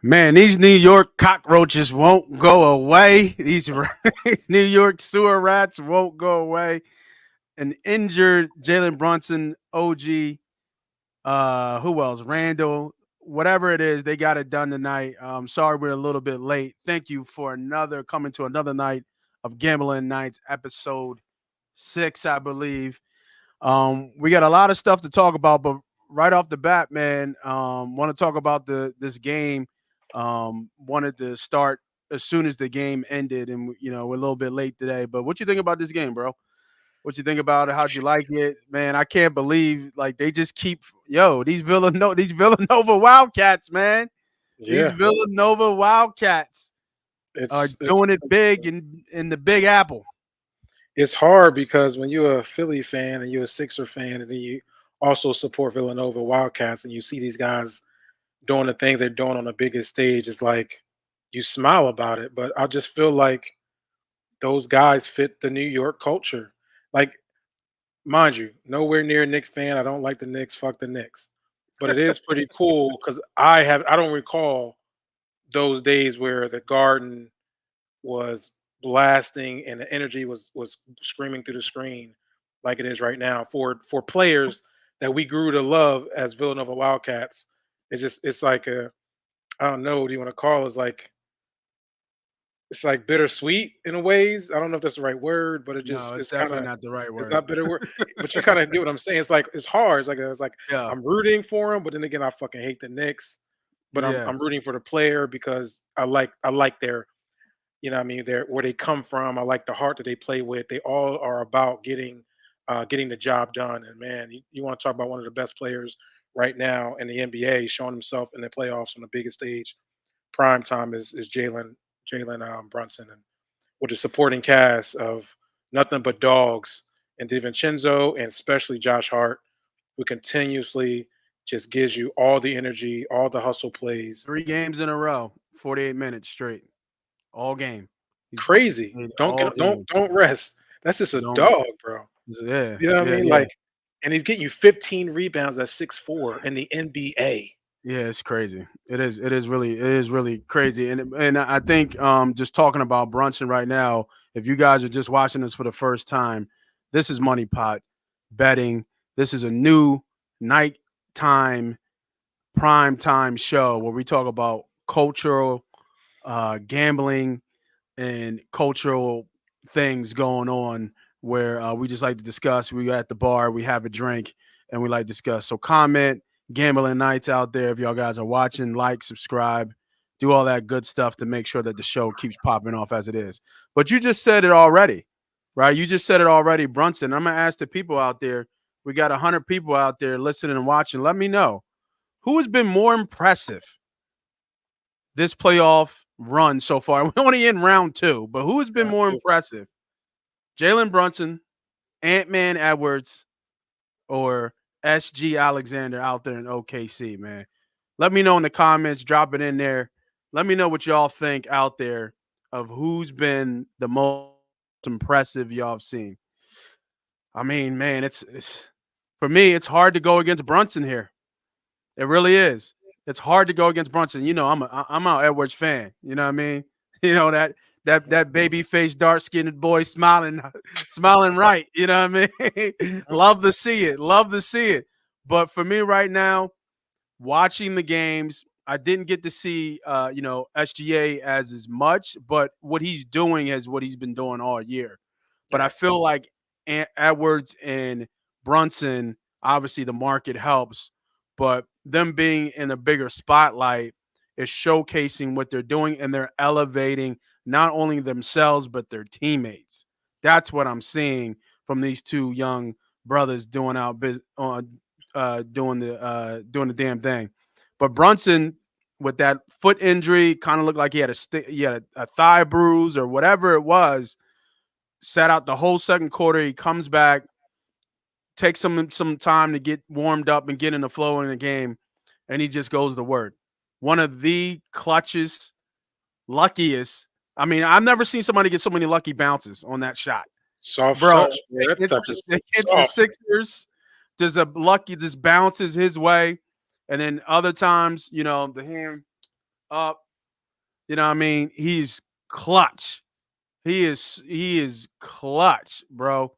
Man, these New York cockroaches won't go away. These New York sewer rats won't go away. An injured Jalen Brunson, OG, who else? Randall, whatever it is, they got it done tonight. Sorry we're a little bit late. Thank you for coming to another night of Gambling Nights, episode 6, I believe. We got a lot of stuff to talk about, but right off the bat, man, want to talk about this game. Wanted to start as soon as the game ended, and we're a little bit late today. But what you think about this game, bro? What you think about it? How'd you like it, man? I can't believe like they just keep these Villanova Wildcats, man. These Yeah, Villanova Wildcats are it's it's doing it big in the Big Apple. it's hard because when you're a Philly fan and you're a Sixer fan, and then you also support Villanova Wildcats, and you see these guys doing the things they're doing on the biggest stage, it's like you smile about it. But I just feel like those guys fit the New York culture. Like, mind you, nowhere near a Knicks fan. I don't like the Knicks. Fuck the Knicks. But it is pretty cool because I don't recall those days where the Garden was blasting and the energy was screaming through the screen like it is right now for players that we grew to love as Villanova Wildcats. It's like a, I don't know what do you want to call it? It's like bittersweet in a ways. I don't know if that's the right word, but No, it's it's kind definitely of, not the right it's word. not bitter word, but you kind of get what I'm saying. It's like it's hard. It's like Yeah, I'm rooting for him, but then again, I fucking hate the Knicks. But yeah. I'm rooting for the player because I like their, what I mean, they're where they come from. I like the heart that they play with. They all are about getting the job done. And man, you want to talk about one of the best players right now in the NBA, showing himself in the playoffs on the biggest stage. Prime time is Jalen Brunson, and with the supporting cast of nothing but dogs and DiVincenzo, and especially Josh Hart, who continuously just gives you all the energy, all the hustle plays. 3 games in a row, 48 minutes straight, all game. He's Crazy. played Don't all get don't game. don't rest. That's just a Don't. dog, bro. Yeah, You know what I yeah, mean? yeah, Like, and he's getting you 15 rebounds at 6'4" in the NBA. yeah. It's crazy. It is. It is really crazy. And I think just talking about Brunson right now. If you guys are just watching this for the first time, this is Money Pot betting. This is a new nighttime prime time show where we talk about cultural gambling and cultural things going on where we just like to discuss. We at the bar, we have a drink, and we like to discuss. So comment, gambling nights out there. If y'all guys are watching, like, subscribe, do all that good stuff to make sure that the show keeps popping off as it is. But you just said it already, right? You just said it already, Brunson. I'm gonna ask the people out there. We got 100 people out there listening and watching. Let me know who has been more impressive this playoff run so far. We're only in round 2, but who has been Round more two. impressive? Jalen Brunson, Ant-Man Edwards, or SG Alexander out there in OKC, man? Let me know in the comments. Drop it in there. Let me know what y'all think out there of who's been the most impressive y'all have seen. I mean, man, it's for me, it's hard to go against Brunson here. It really is. It's hard to go against Brunson. I'm an Edwards fan. You know what I mean? You know that baby faced dark skinned boy smiling, smiling right. You know what I mean? Mhm. Love to see it. Love to see it. But for me right now, watching the games, I didn't get to see SGA as much, but what he's doing is what he's been doing all year. But I Yeah. feel like Edwards and Brunson, obviously the market helps, but them being in a bigger spotlight is showcasing what they're doing, and they're elevating not only themselves but their teammates. That's what I'm seeing from these two young brothers doing the damn thing. But Brunson, with that foot injury, kind of looked like he had a thigh bruise or whatever it was. Sat out the whole second quarter. He comes back, takes some time to get warmed up and get in the flow in the game, and he just goes to work. One of the clutchest, luckiest. I mean, I've never seen somebody get so many lucky bounces on that shot, Soft bro. touch, man. That touch is It hits the soft. Sixers. Just a lucky, just bounces his way, and then other times, the hand. up. You know what I mean? He's clutch. He is clutch, bro.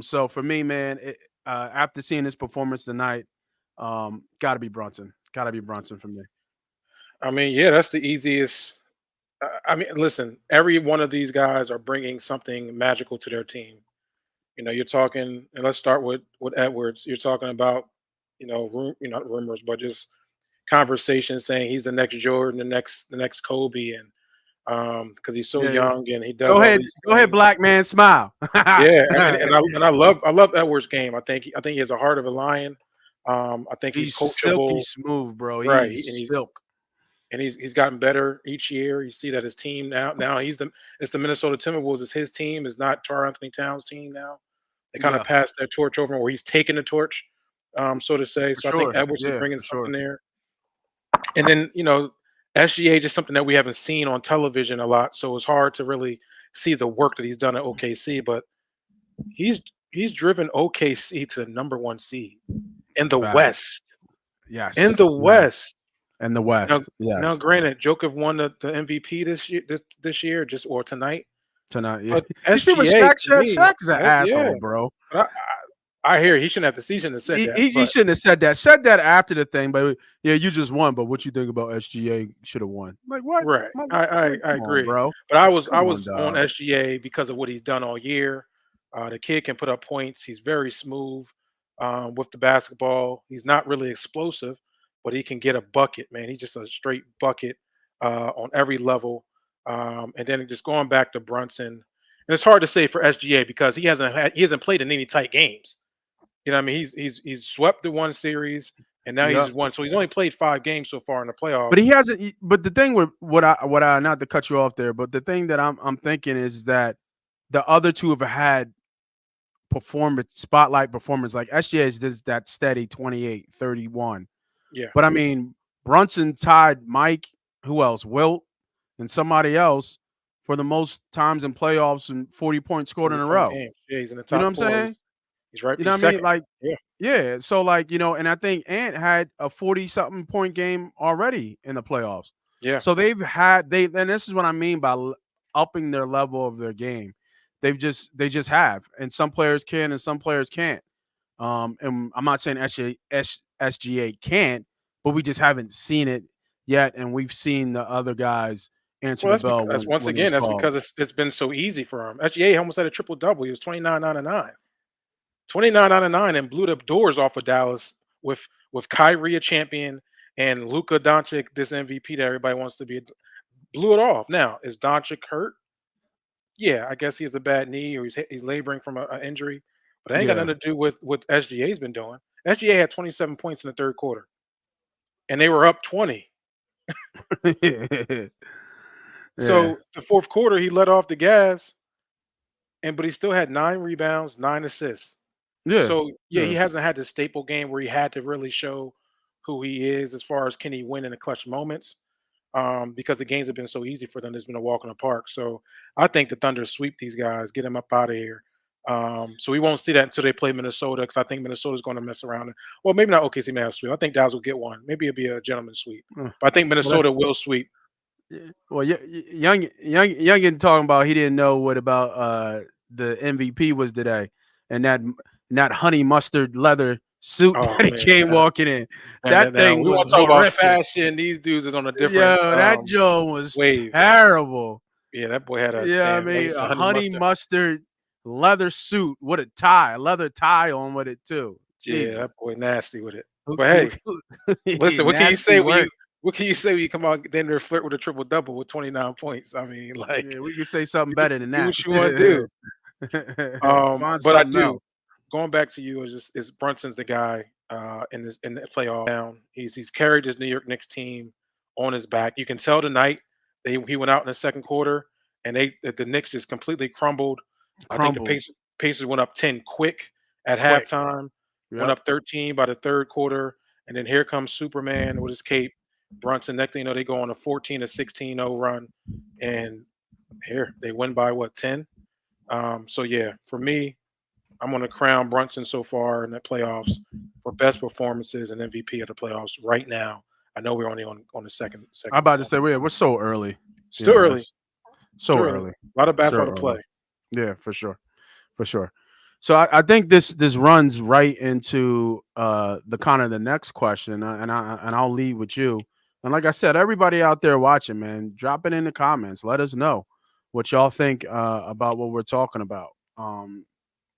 So for me, man, after seeing this performance tonight, gotta be Brunson. Gotta be Brunson for me. I mean, yeah, that's the easiest. I mean, listen, every one of these guys are bringing something magical to their team. You're talking, and let's start with Edwards. You're talking about, not rumors, but just conversations saying he's the next Jordan, the next Kobe, and because he's so Yeah, yeah. young and he does all these Go ahead, things. black man, smile. Yeah, and I love Edwards' game. I think he has a heart of a lion. I think he's He's silky coachable, smooth, bro. right? He's And silk. he's gotten better each year. You see that his team now it's the Minnesota Timberwolves. It's his team. It's not Tar Anthony Towns' team now. They kind of Yeah, passed that torch over, or he's taking the torch, so to say. for So I think sure. Edwards is Yeah, bringing for sure. something there. And then SGA just something that we haven't seen on television a lot, so it's hard to really see the work that he's done at OKC. But he's he's driven OKC to the number one seed in the Facts. West. In Yes. the Yes. West. And the Now, West. now, Yes. granted, Jokic won the MVP this year, just or tonight. Tonight. Yeah. But You see what SGA Shaq to said? me, Shaq is an yeah. asshole, bro. But I hear he shouldn't have he shouldn't have said that. He But shouldn't have said that. Said that after the thing, but yeah, you just won. But what you think about SGA should have won? Like what? right, I Come on, agree. bro. But I was Come I on, was on dog. SGA because of what he's done all year. The kid can put up points. He's very smooth with the basketball. He's not really explosive, but he can get a bucket. Man, he's just a straight bucket on every level. And then just going back to Brunson, and it's hard to say for SGA because he hasn't played in any tight games. I mean, he's swept the one series, and now he's Yep. just won. So he's only played 5 games so far in the But playoffs. he hasn't. But the thing with what I not to cut you off there, but the thing that I'm thinking is that the other two have had performance spotlight performance. Like SGA is just that steady 28, 31. Yeah. But I mean, Brunson tied Mike, who else? Wilt and somebody else for the most times in playoffs and 40 points scored in 40 a point row. game. Yeah, he's in the You know what top I'm four. saying? He's right. You know He's what I mean? second. Like, Yeah. yeah. So like, and I think Ant had a 40 something point game already in the playoffs. Yeah. So and this is what I mean by upping their level of their game. They just have. And some players can and some players can't. And I'm not saying SGA can't, but we just haven't seen it yet, and we've seen the other guys answer Well, the that's bell because once when it again, was that's called. because it's been so easy for him. SGA almost had a triple double. He was 29, 9, and 9. 29, 9, and 9, and blew the doors off of Dallas with Kyrie a champion and Luka Doncic, this MVP that everybody wants to be. Blew it off. Now, is Doncic hurt? Yeah, I guess he has a bad knee or he's laboring from an injury, but it ain't got Yeah. nothing to do with what SGA's been doing. SGA had 27 points in the third quarter, and they were up 20. Yeah. So the fourth quarter, he let off the gas, but he still had 9 rebounds, 9 assists. Yeah. So yeah, he Yeah. hasn't had the staple game where he had to really show who he is as far as can he win in the clutch moments. Because the games have been so easy for them. It's been a walk in the park. So I think the Thunder sweep these guys, get them up out of here. So we won't see that until they play Minnesota because I think Minnesota's going to mess around. Well, maybe not OKC may have sweep. I think Dallas will get one. Maybe it'll be a gentleman's sweep. Uh, But I think Well, Minnesota will sweep. well, young talking about he didn't know what about the MVP was today, and that honey mustard leather suit Oh that he man. came walking in. And That then now thing we was want to talk about horrific. fashion. These dudes is on a different Yo, that Joe was wave. terrible. Yeah, that boy had a Yeah, I damn, like you mean, said, a honey honey mustard. mustard leather suit with a leather tie on with it too. Yeah, Jesus, that boy nasty with it. who, But who, hey, listen, what can you nasty say when work. you come out then there flirt with a triple double with 29 points? I mean, like Yeah, we could say something do, better than do that. what you want to do. Find But I something do else. going back to you is Brunson's the guy in the playoff down. He's carried his New York Knicks team on his back. You can tell tonight he went out in the second quarter and the Knicks just completely crumbled. I think the Crumbled Pacers went up 10 quick at quick. halftime, went Yep. up 13 by the third quarter, and then here comes Superman with his cape. Brunson, next thing you know, they go on a 14 to 16-0 run, and here they win by what 10. So yeah, for me, I'm going to crown Brunson so far in the playoffs for best performances and MVP of the playoffs right now I know we're only on the I'm second about to one. say we're so early. Still early. It's so Still early. early. A lot of So basketball to early. play. Yeah, for sure. For sure. So I think this runs right into the kind of the next question, and I'll lead with you. And like I said, everybody out there watching, man, drop it in the comments. Let us know what y'all think about what we're talking about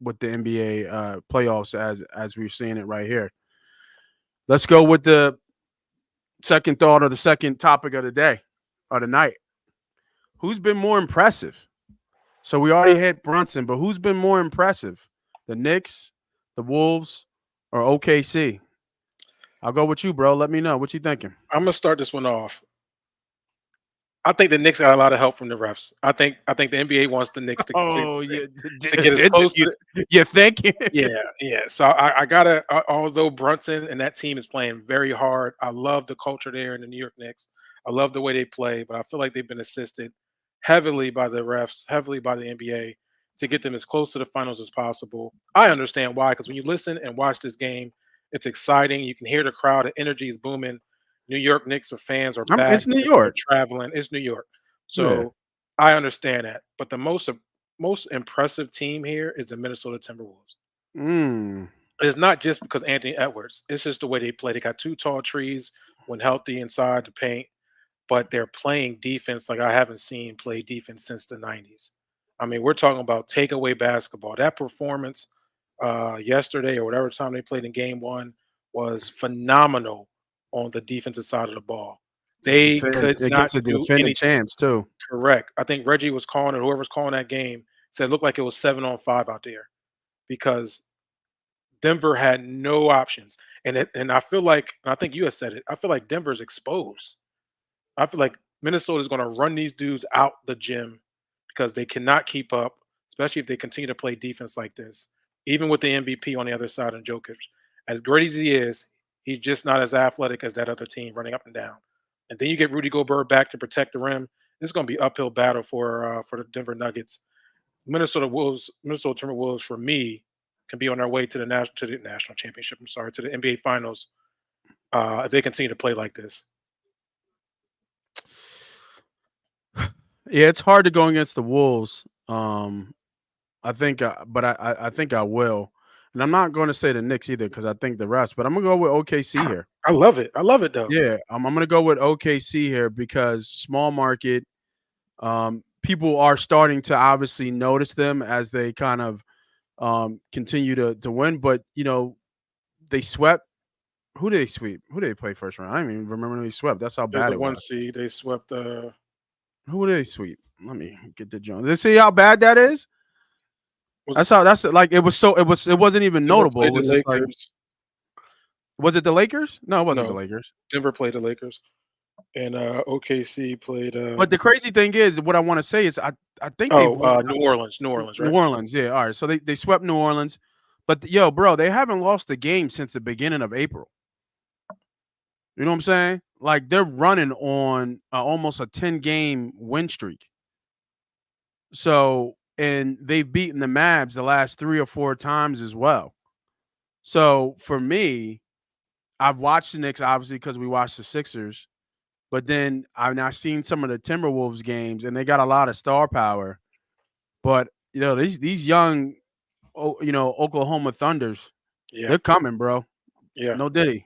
with the NBA playoffs as we're seeing it right here. Let's go with the second thought or the second topic of the day or the night. Who's been more impressive? So we already hit Brunson, but who's been more impressive? The Knicks, the Wolves, or OKC? I'll go with you, bro. Let me know what you thinking. I'm gonna start this one off. I think the Knicks got a lot of help from the refs. I think the NBA wants the Knicks Oh, to get as close to you think? yeah. So I gotta. Although Brunson and that team is playing very hard, I love the culture there in the New York Knicks. I love the way they play, but I feel like they've been assisted heavily by the refs, heavily by the NBA to get them as close to the finals as possible. I understand why, because when you listen and watch this game, it's exciting. You can hear the crowd, the energy is booming. New York Knicks or fans are back. It's New They're York. traveling. It's New York, Yeah. so I understand that. But the most impressive team here is the Minnesota Timberwolves. Mm. It's not just because Anthony Edwards. It's just the way they play. They got two tall trees when healthy inside the paint, but they're playing defense like I haven't seen play defense since the 90s. I mean, we're talking about takeaway basketball. That performance yesterday or whatever time they played in game one was phenomenal on the defensive side of the ball. They Defend could not against the do defending anything champs too. correct. I think Reggie was calling it, whoever's calling that game said it looked like it was 7-on-5 out there because Denver had no options. And I feel like, and I think you had said it, I feel like Denver's exposed. I feel like Minnesota's gonna run these dudes out the gym because they cannot keep up, especially if they continue to play defense like this. Even with the MVP on the other side of Jokic. As great as he is, he's just not as athletic as that other team running up and down. And then you get Rudy Gobert back to protect the rim. It's gonna be uphill battle for the Denver Nuggets. Minnesota Timberwolves for me can be on their way to the national championship. I'm sorry, to the NBA finals if they continue to play like this. Yeah, it's hard to go against the Wolves. I think, but I think I will. And I'm not going to say the Knicks either because I think the rest. But I'm gonna go with OKC here. I love it. I love it though. Yeah, I'm gonna go with OKC here because small market. People are starting to obviously notice them as they kind of continue to win. But they swept. Who did they sweep? Who did they play first round? I don't even remember who they swept. That's how There's bad a it one was. seed. They swept. Who did they sweep? Let me get the joint. Let's see how bad that is. Was That's how. That's like it was. So it wasn't even Denver notable. It played the was just like, Lakers? was it the Lakers? No, it wasn't the No, Lakers. Denver played the Lakers, and OKC played. But the crazy thing is, what I want to say is, I think they've won New Orleans, New right? Orleans. Yeah, all right. So they swept New Orleans, but yo, bro, they haven't lost a game since the beginning of April. You know what I'm saying? Like they're running on almost a 10-game win streak. So and they've beaten the Mavs the last 3 or 4 times as well. So for me, I've watched the Knicks obviously because we watched the Sixers, but then I've seen some of the Timberwolves games and they got a lot of star power. But these young, Oklahoma Thunders, Yeah, they're coming, bro. yeah, No Diddy.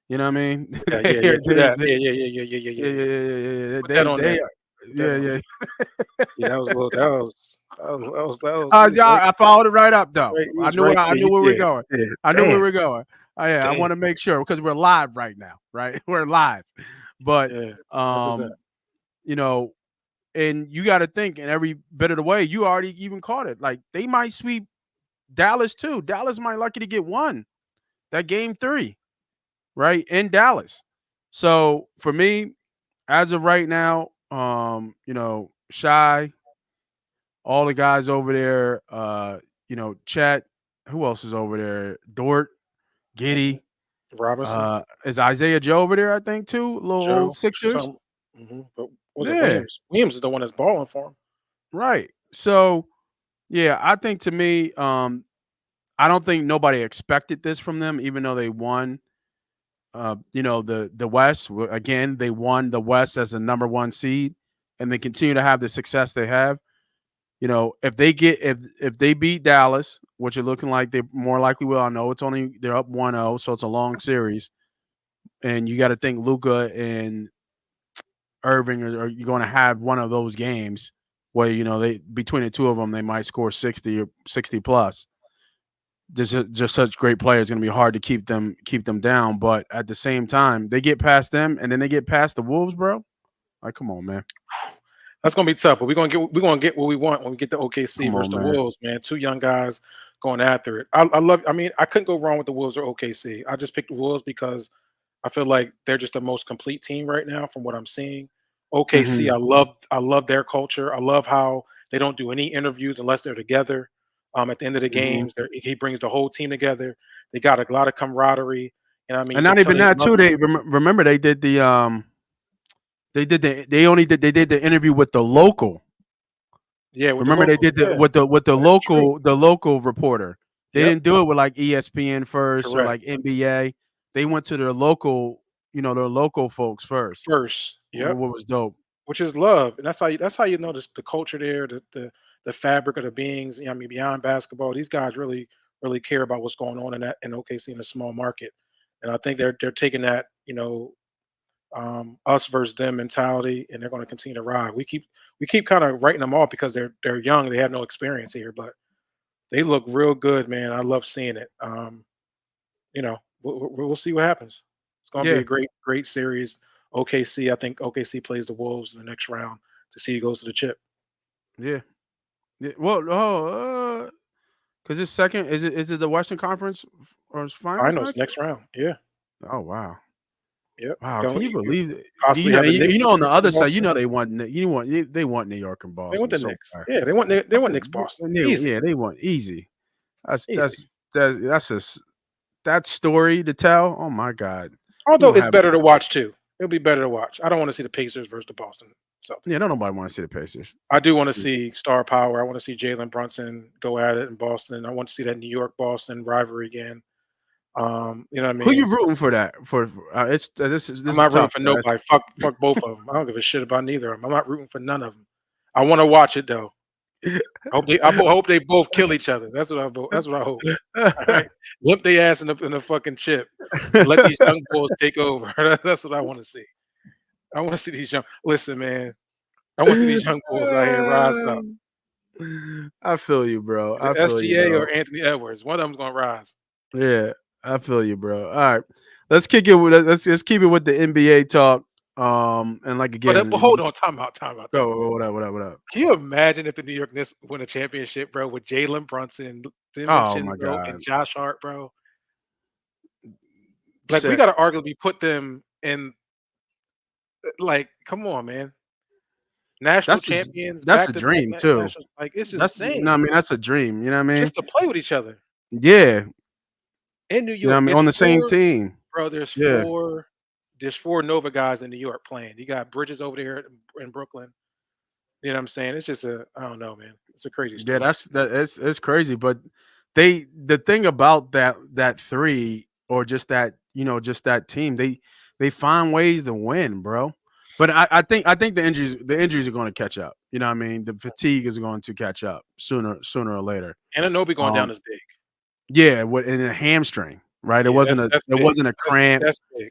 You know what I mean? yeah, they, yeah, yeah. Do that. they, Yeah, yeah, yeah, yeah, yeah, yeah, yeah, yeah, yeah, yeah. yeah, yeah, yeah. Put that on They there. are. Put that Yeah, on yeah. there. Yeah, that was a little. He was Yeah, right. I followed it right up though. Right. He was right I there. knew You where we're did. going. Yeah. I knew where Damn. we're going. Oh, yeah, I Damn. want to make sure because we're live right now, right? We're live. But Yeah. Represent. um, you know, and you got to think in every bit of the way, you already even caught it. Like they might sweep Dallas too. Dallas might lucky to get one. That game 3, right? In Dallas. So for me, as of right now, Shy, all the guys over there, Chet, who else is over there? Dort, Mhm. Giddy. Robinson, Is Isaiah Joe over there, I think, too? Little old Joe. Sixers. But was it Yeah, Williams? Williams is the one that's balling for him. right. So yeah, I think to me, I don't think nobody expected this from them, even though they won. the West. Again, they won the West as a number one seed, and they continue to have the success they have. If they beat Dallas, which are looking like they more likely will. I know they're up 1-0, so it's a long series, and you got to think Luka and Irving are you going to have one of those games where they between the two of them they might score 60 or 60 plus. There's just such great players. It's going to be hard to keep them down, but at the same time, they get past them and then they get past the Wolves, bro. Like, come on, man. That's gonna be tough, but we're gonna get what we want when we get to OKC Come versus on, the man. Wolves, man. Two young guys going after it. I love. I mean, I couldn't go wrong with the Wolves or OKC. I just picked the Wolves because I feel like they're just the most complete team right now from what I'm seeing. OKC, Mhm. I love their culture. I love how they don't do any interviews unless they're together. At the end of the Mhm. games, he brings the whole team together. They got a lot of camaraderie, and I mean, And you can not tell even they that love too. each They other. remember they did the interview with the local. Yeah, with the Remember they locals. did the Yeah, with the that's true. local reporter. They Yep, didn't do it with like ESPN first or correct. like NBA. They went to their local folks first. First, yep. What was dope. Which is love, and that's how you notice the culture there, the fabric of the beings. I mean, beyond basketball, these guys really care about what's going on in OKC in a small market, and I think they're taking that us versus them mentality, and they're going to continue to ride. We keep kind of writing them off because they're young, they have no experience here, but they look real good, man. I love seeing it. We'll see what happens. It's going to be Yeah, a great series. OKC, I think OKC plays the Wolves in the next round to see who goes to the chip yeah, yeah. Well, because it's second. Is it the Western Conference or finals finals next? next round. Yeah, Oh wow. yep. Wow, can Going you you believe it? You possibly know, have and the you Knicks know, on the in other side, Boston. they want New York and They want Boston the so Knicks. bad. Yeah, they want Knicks Boston. Easy, Yeah, they want easy. That's easy. that's that's just that story to tell. Oh my God, we Although gonna it's have better to watch too. It'll be better to watch. I don't want to see the Pacers versus the Boston yeah. Celtics. Don't nobody want to see the Pacers. I do want to see star power. I want to see Jalen Brunson go at it in Boston. I want to see that New York Boston rivalry again. You know what I Who you mean? rooting for that for? It's this is I'm this is not rooting tough. for nobody. Fuck both of them. I don't give a shit about neither of them. I'm not rooting for none of them. I want to watch it though. I hope they both kill each other. That's what I hope. All right, limp their ass in the fucking chip and let these young bulls take over. That's what I want to see. I want to see these young. Listen, man. I want to see these young bulls out here rise up. I feel you, bro. Is it I feel you, SGA or bro. Anthony Edwards? One of them's gonna rise. Yeah, I feel you, bro. All right, let's kick it. Let's keep it with the NBA talk. And like But again, hold on, time out though. go what up, what up, what up. Can you imagine if the New York Knicks win a championship, bro, with Jalen Brunson, Oh my DiVincenzo, and God, Josh Hart, bro? Like we Sick. gotta arguably put them in like, come on, man. National That's a champions, that's a back to back dream too. national like it's That's no, I insane mean that's a dream. You know what I mean? just to play with each other Yeah, in New you know what I York. mean on the same team. There's Yeah, four Nova guys in New York playing. You got Bridges over there in Brooklyn. You know what I'm saying? It's just I don't know, man. It's a crazy yeah, story. it's crazy. But the thing about that three or just that team, they find ways to win, bro. But I think the injuries are going to catch up. You know what I mean? The fatigue is going to catch up sooner or later. Ananobi going down Um, is big. yeah, what in a hamstring, right? It Yeah, wasn't that's a that's it big. wasn't a That's cramp. that's big.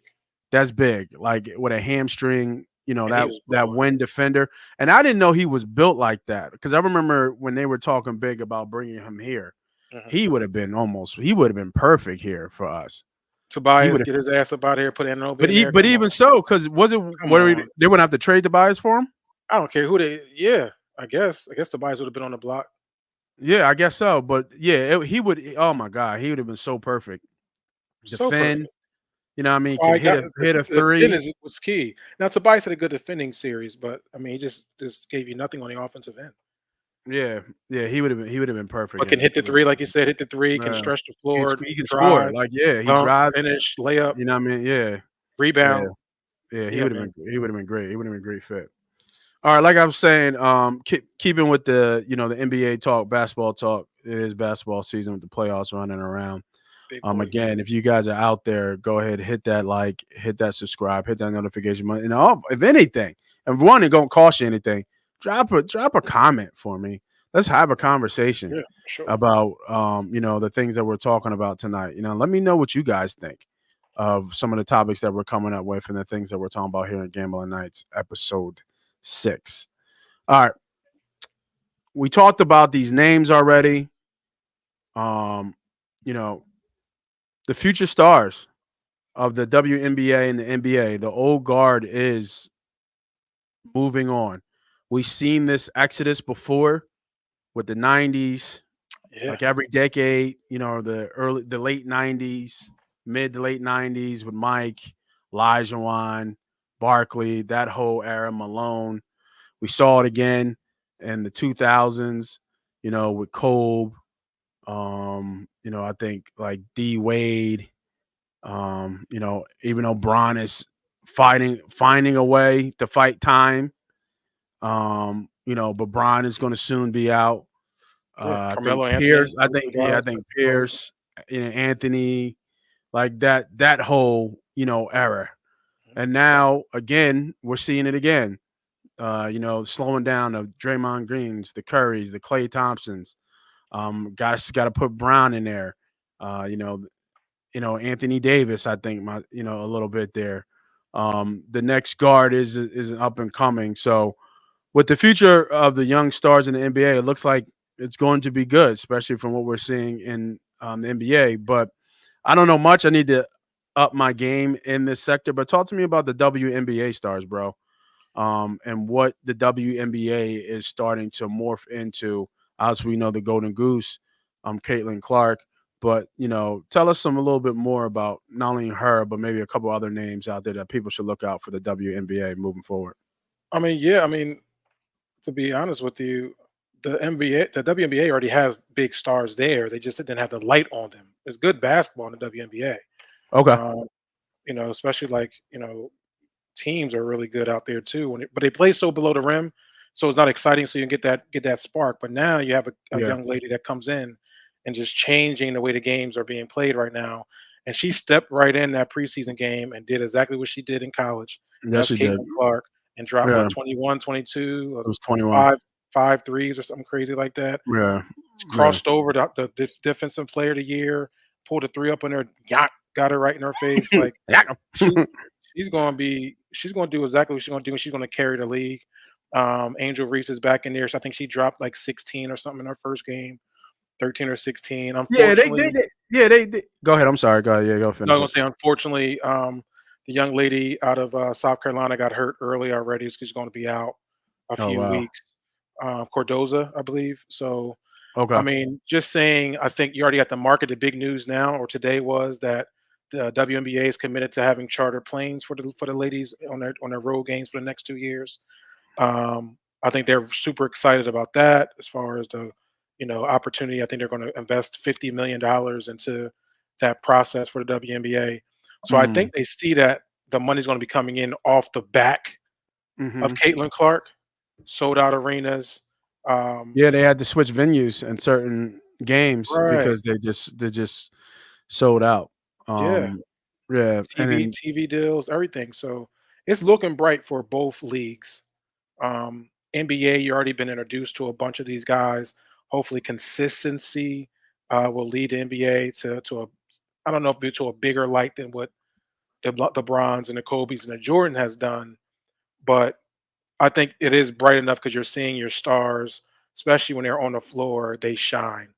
That's big. Like with a hamstring, And he that was that balling. wing defender. And I didn't know he was built like that because I remember when they were talking big about bringing him here. Mhm. He would have been perfect here for us. He Tobias, would have, get his ass up out of here, put Ananobi but in there. but Come on. even so, because was it Come on. they wouldn't have to trade Tobias for him? I don't care who they yeah, I guess. I guess Tobias would have been on the block. Yeah, I guess so. But yeah, he would. Oh my God, he would have been so perfect. So Defend, perfect. I mean, All can I hit got a the defend three. is was key. Now Tobias had a good defending series, but I mean, he just gave you nothing on the offensive end. Yeah, yeah, he would have been perfect But can in. hit the three, like you said, hit the three, can Uh, stretch the he can, floor, he can score. drive, Like yeah, he dunk, drives. finish, layup, You know what I mean? Yeah, yeah, rebound. yeah. He Yeah, would have man. been. He would have been great. He would have been a great fit. All right, like I was saying, keeping with the NBA talk, basketball talk. It is basketball season with the playoffs running around. Big boy. Again, if you guys are out there, go ahead, hit that like, hit that subscribe, hit that notification button. And if anything, if one, it don't cost you anything, drop a comment for me. Let's have a conversation Yeah, sure. about the things that we're talking about tonight. Let me know what you guys think of some of the topics that we're coming up with and the things that we're talking about here in Gambling Nights, episode 6. All right. We talked about these names already. Um, you know, the future stars of the WNBA and the NBA, the old guard is moving on. We've seen this exodus before with the 90s, Yeah. like every decade, the late 90s, mid to late 90s with Mike, Olajuwon, Barkley, that whole era, Malone. We saw it again in the 2000s, with Kobe. I think like D Wade, even though Bron is finding a way to fight time. But Bron is going to soon be out. Yeah. I think Carmelo Pierce. Anthony, I those think two yeah. I guys. think Pierce, Anthony, like that whole era. And now again, we're seeing it again. Slowing down of Draymond Greens, the Currys, the Klay Thompsons. Got to put Brown in there. Uh, you know, Anthony Davis. I think a little bit there. The next guard is an up and coming. So with the future of the young stars in the NBA, it looks like it's going to be good, especially from what we're seeing in the NBA. But I don't know much. I need to up my game in this sector. But talk to me about the WNBA stars, bro, and what the WNBA is starting to morph into. As we know, the Golden Goose, Caitlin Clark. But tell us a little bit more about not only her, but maybe a couple other names out there that people should look out for the WNBA moving forward. I mean, yeah. I mean, to be honest with you, the NBA, the WNBA already has big stars there. They just didn't have the light on them. There's good basketball in the WNBA. Okay. Um, especially like teams are really good out there too. But they play so below the rim, so it's not exciting. So you can get that spark. But now you have a Yeah. young lady that comes in and just changing the way the games are being played right now. And she stepped right in that preseason game and did exactly what she did in college. And Yes, that's she did. Caitlin Clark and dropped Yeah. what 21, 22, It was 21. five threes or something crazy like that. Yeah. Yeah. Crossed over the defensive player of the year, pulled a three up on her, got her right in her face. Like Yeah. she she's gonna do exactly what she's gonna do, and she's gonna carry the league. Angel Reese is back in there, so I think she dropped like 16 or something in her first game, 13 or 16. Yeah, Unfortunately, yeah, they go ahead. I'm sorry. Go ahead. Yeah, go no, I finish was it. gonna say unfortunately, the young lady out of South Carolina got hurt early already. So she's going to be out a Oh few wow. weeks. Cordoza, I believe. So I Okay. mean, just saying, I think you already got the market. The big news now or today was that the WNBA is committed to having charter planes for the ladies on their road games for the next 2 years. I think they're super excited about that as far as the opportunity. I think they're going to invest $50 million into that process for the WNBA. So I Mm. think they see that the money's going to be coming in off the back of Hmm. Caitlin Clark, sold out arenas. Um, Yeah, they had to switch venues in certain games right. because they just sold out. Yeah. Um, yeah, and TV then TV deals, everything. So it's looking bright for both leagues. NBA, you already been introduced to a bunch of these guys. Hopefully, consistency will lead the NBA to a I don't know if to a bigger light than what the Brons and the Kobe's and the Jordan has done, but I think it is bright enough because you're seeing your stars, especially when they're on the floor, they shine.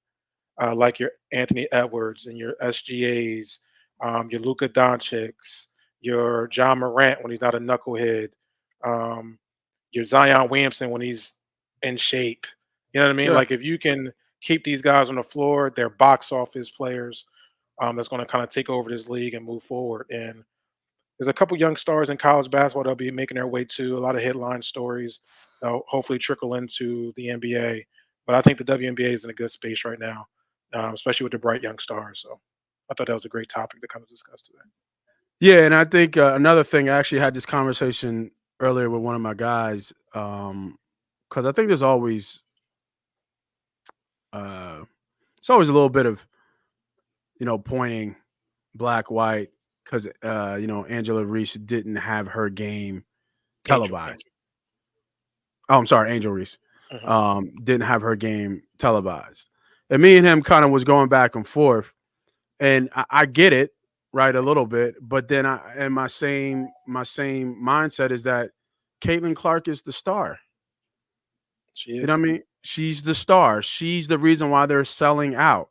Like your Anthony Edwards and your SGAs, your Luka Doncic's, your John Morant when he's not a knucklehead, um, your Zion Williamson when he's in shape. You know what I mean? yeah, Like if you can keep these guys on the floor, they're box office players. That's going to kind of take over this league and move forward. And there's a couple young stars in college basketball that'll be making their way to a lot of headline stories. That'll hopefully trickle into the NBA. But I think the WNBA is in a good space right now, especially with the bright young stars. So I thought that was a great topic to kind of discuss today. yeah, and I think another thing. I actually had this conversation earlier with one of my guys because I think there's always it's always a little bit of pointing black, white, because Angela Reese didn't have her game Angel. televised. Oh, I'm sorry, Angel Reese Mhm. didn't have her game televised, and me and him kind of was going back and forth, and I get it, right, a little bit, but then my same mindset is that Caitlin Clark is the star. She You know is. what I mean? She's the star. She's the reason why they're selling out.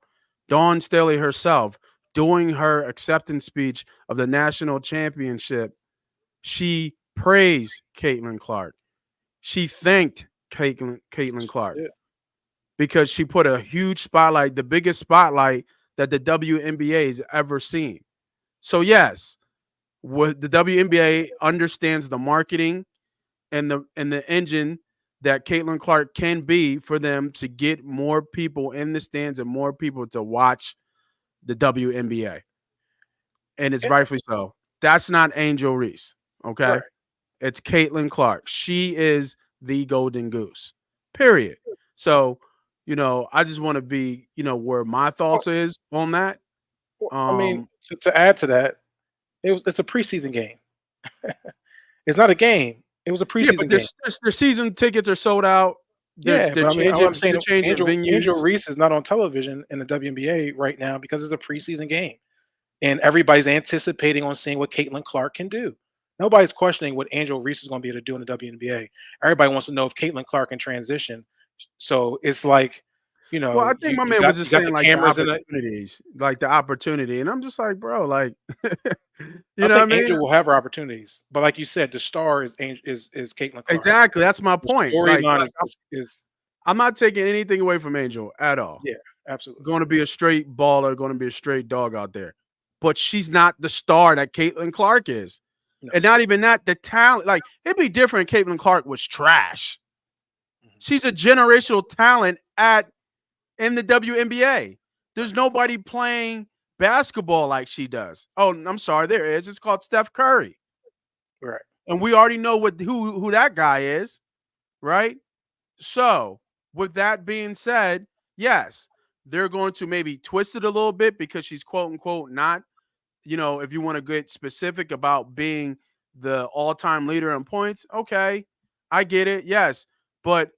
Dawn Staley herself doing her acceptance speech of the national championship, she praised Caitlin Clark. She thanked Caitlin Clark Yeah. because she put a huge spotlight, the biggest spotlight that the WNBA has ever seen. So yes, what the WNBA understands the marketing and the engine that Caitlin Clark can be for them to get more people in the stands and more people to watch the WNBA. And it's And, rightfully so. That's not Angel Reese. Okay. right. It's Caitlin Clark. She is the golden goose. Period. So, I just want to be, where my Well, thoughts is on that. I mean, Um, to add to that, it's a preseason game. It's not a game. It was a yeah, but preseason game. their season tickets are sold out. They're Yeah, they're but I mean, what I'm changing they're saying, changing Angel venues. Reese is not on television in the WNBA right now because it's a preseason game, and everybody's anticipating on seeing what Caitlin Clark can do. Nobody's questioning what Angel Reese is going to be able to do in the WNBA. Everybody wants to know if Caitlin Clark can transition. So it's like, Well, I think my you man got was just you got saying the like the cameras in the. opportunities, like the opportunity, and I'm just like, bro, like, I you know think what I mean? Angel will have her opportunities, but like you said, the star is Caitlin Clark. Exactly. That's my The point. Like, storyline like is I'm not taking anything away from Angel at all. yeah, absolutely. Going to be a straight baller, going to be a straight dog out there, but she's not the star that Caitlin Clark is, No. and not even that. The talent, like, it'd be different. If Caitlin Clark was trash. Mhm. She's a generational talent in the WNBA. There's nobody playing basketball like she does. Oh, I'm sorry, there is. It's called Steph Curry. Right. And we already know who that guy is, right? So, with that being said, yes, they're going to maybe twist it a little bit because she's quote unquote not, if you want to get specific about being the all-time leader in points, okay, I get it. Yes, but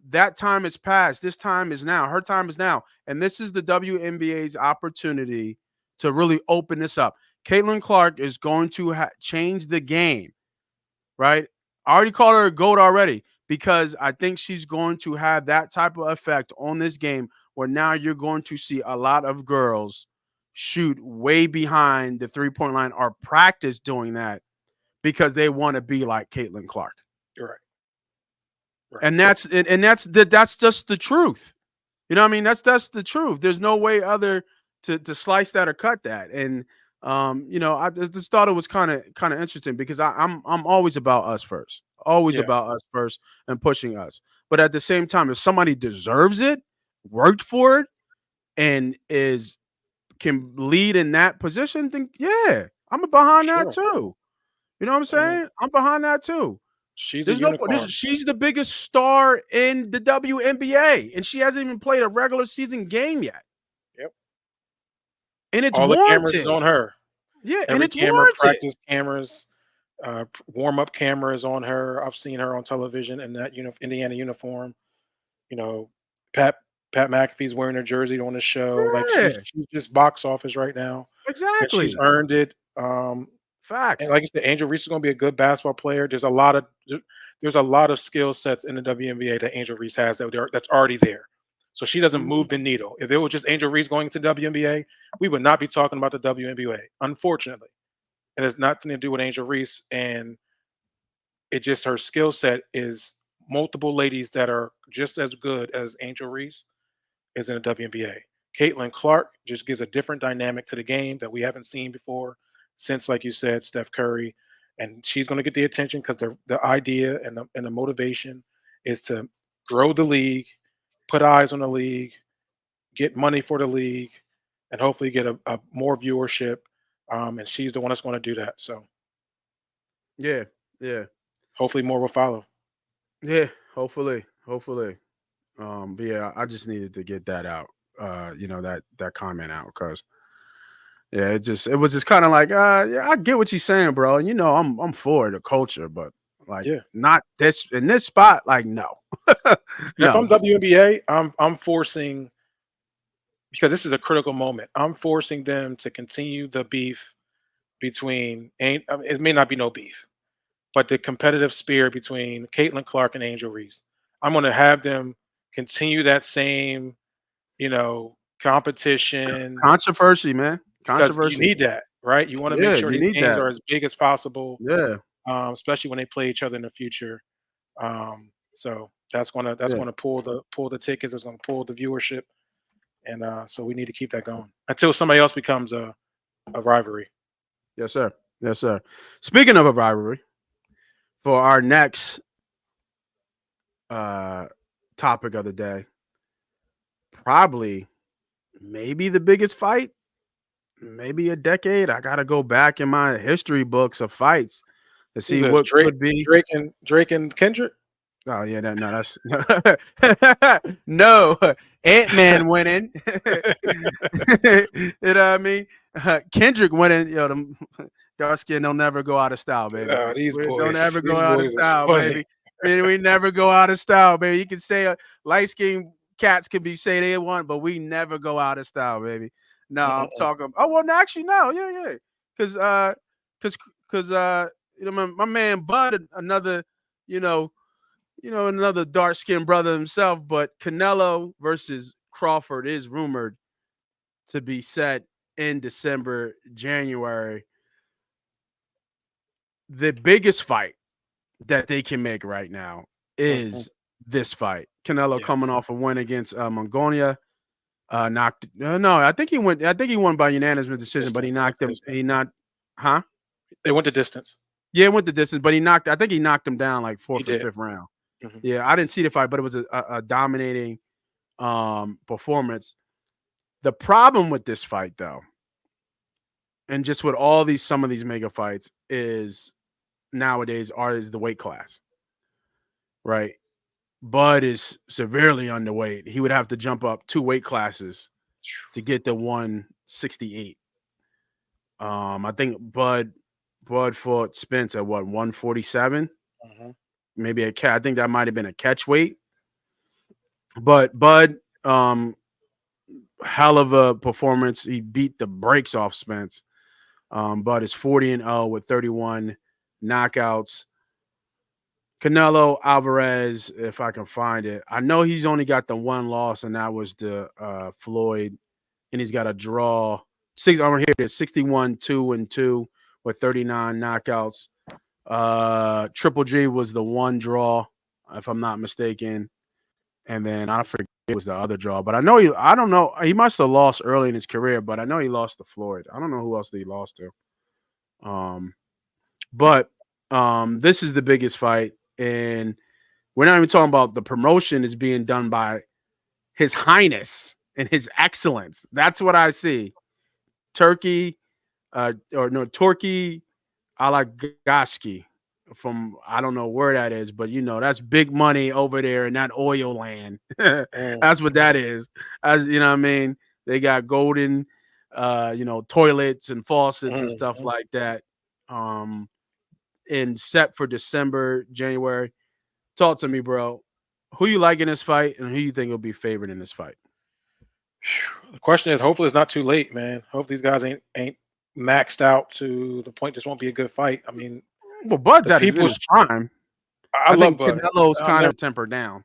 that time is past. This time is now. Her time is now. And this is the WNBA's opportunity to really open this up. Caitlin Clark is going to change the game, right? I already called her a GOAT already because I think she's going to have that type of effect on this game where now you're going to see a lot of girls shoot way behind the three-point line or practice doing that because they want to be like Caitlin Clark. Right. Right. And that's just the truth. You know what I mean? That's the truth. There's no way other to slice that or cut that. And I just thought it was kind of interesting because I'm always about us first. Always Yeah. about us first and pushing us. But at the same time, if somebody deserves it, worked for it, and is can lead in that position, then yeah, I'm behind that Sure. too. You know what I'm I mean, saying? I'm behind that too. she's a There's no unicorn. she's the biggest star in the WNBA, and she hasn't even played a regular season game yet. Yep. And it's All the cameras is warranted. on her. Yeah, and Every it's camera, warranted. practice cameras, warm up cameras on her. I've seen her on television in that Indiana uniform. You know, Pat Pat McAfee's wearing her jersey on the show. Like she's Yeah, she's just box office right now, and she's exactly. earned it. And Facts. like I said, Angel Reese is going to be a good basketball player. There's a lot of skill sets in the WNBA that Angel Reese has that's already there. So she doesn't Mhm. move the needle. If it was just Angel Reese going to WNBA, we would not be talking about the WNBA. Unfortunately, it has nothing to do with Angel Reese, and it just her skill set is multiple ladies that are just as good as Angel Reese is in the WNBA. Caitlin Clark just gives a different dynamic to the game that we haven't seen before since, like you said, Steph Curry. And she's going to get the attention because the idea and the motivation is to grow the league, put eyes on the league, get money for the league, and hopefully get a more viewership. And she's the one that's going to do that. So Yeah, yeah, hopefully more will follow. yeah. Hopefully. But yeah, I just needed to get that out. That comment out because Yeah, it was just kind of like, yeah, I get what you're saying, bro. And I'm for the culture, but like Yeah. not this in this spot, like no. If No. I'm WNBA, I'm forcing because this is a critical moment. I'm forcing them to continue the beef between I mean, it may not be no beef, but the competitive spirit between Caitlin Clark and Angel Reese. I'm going to have them continue that same, competition Controversy, man. because you Controversy. need that, right? You want to make Yeah, sure you these need games that. are as big as possible, Yeah. especially when they play each other in the future. So that's Yeah. gonna pull the tickets. It's gonna pull the viewership, and so we need to keep that going until somebody else becomes a rivalry. Yes, sir. Yes, sir. Speaking of a rivalry, for our next uh topic of the day, probably maybe the biggest fight, maybe a decade. I gotta go back in my history books of fights to Who's see this? what could be. Drake and Kendrick. Oh yeah, no, that's no Ant-Man winning. You know what I mean? Kendrick winning. Them dark skin don't never go out of style, baby. We don't ever go These out of boys is style, funny. baby. We never go out of style, baby. You can say light skinned cats can be say they want, but we never go out of style, baby. No, I'm Mm-mm-mm. talking. Oh well, no, actually, no, yeah, because because because my man Bud, another you know another dark skinned brother himself, but Canelo versus Crawford is rumored to be set in December, January. The biggest fight that they can make right now Mhm. is this fight. Canelo Yeah, coming off a win against Mongolia. Knocked no, I think he went. I think he won by unanimous decision, but he distance. They went knocked the him. distance. He not, huh? They went the distance. Yeah, it went the distance, but he knocked. I think he knocked him down like He fourth or did. fifth round. Mhm. Yeah, I didn't see the fight, but it was a dominating performance. The problem with this fight, though, and just with all these some of these mega fights, is nowadays is the weight class, right? Bud is severely underweight. He would have to jump up 2 weight classes to get to 168. I think Bud fought Spence at what 147, Mhm. maybe a cat. I think that might have been a catch weight, but Bud, hell of a performance. He beat the brakes off Spence. Bud is 40-0 with 31 knockouts. Canelo Alvarez, if I can find it, I know he's only got the one loss, and that was the Floyd, and he's got a draw. I'm here. It's 61-2-2 with 39 knockouts. Triple G was the one draw, if I'm not mistaken, and then I forget what was the other draw. But I don't know. He must have lost early in his career, but I know he lost to Floyd. I don't know who else he lost to. But this is the biggest fight, and we're not even talking about the promotion is being done by His Highness and His Excellence. That's what I see. Turkey, or no, Turkey Alagaski from I don't know where that is, but that's big money over there in that oil land. Mm. That's what that is. As you know what I mean, they got golden toilets and faucets and stuff Mhm. like that. Um and set for December, January. Talk to me, bro. Who you like in this fight, and who you think will be favored in this fight? The question is, hopefully, it's not too late, man. Hope these guys ain't maxed out to the point this won't be a good fight. I mean, Well, Bud's the at his in people's. his prime. I I love think Bud. Canelo's I'll kind never. of tempered down.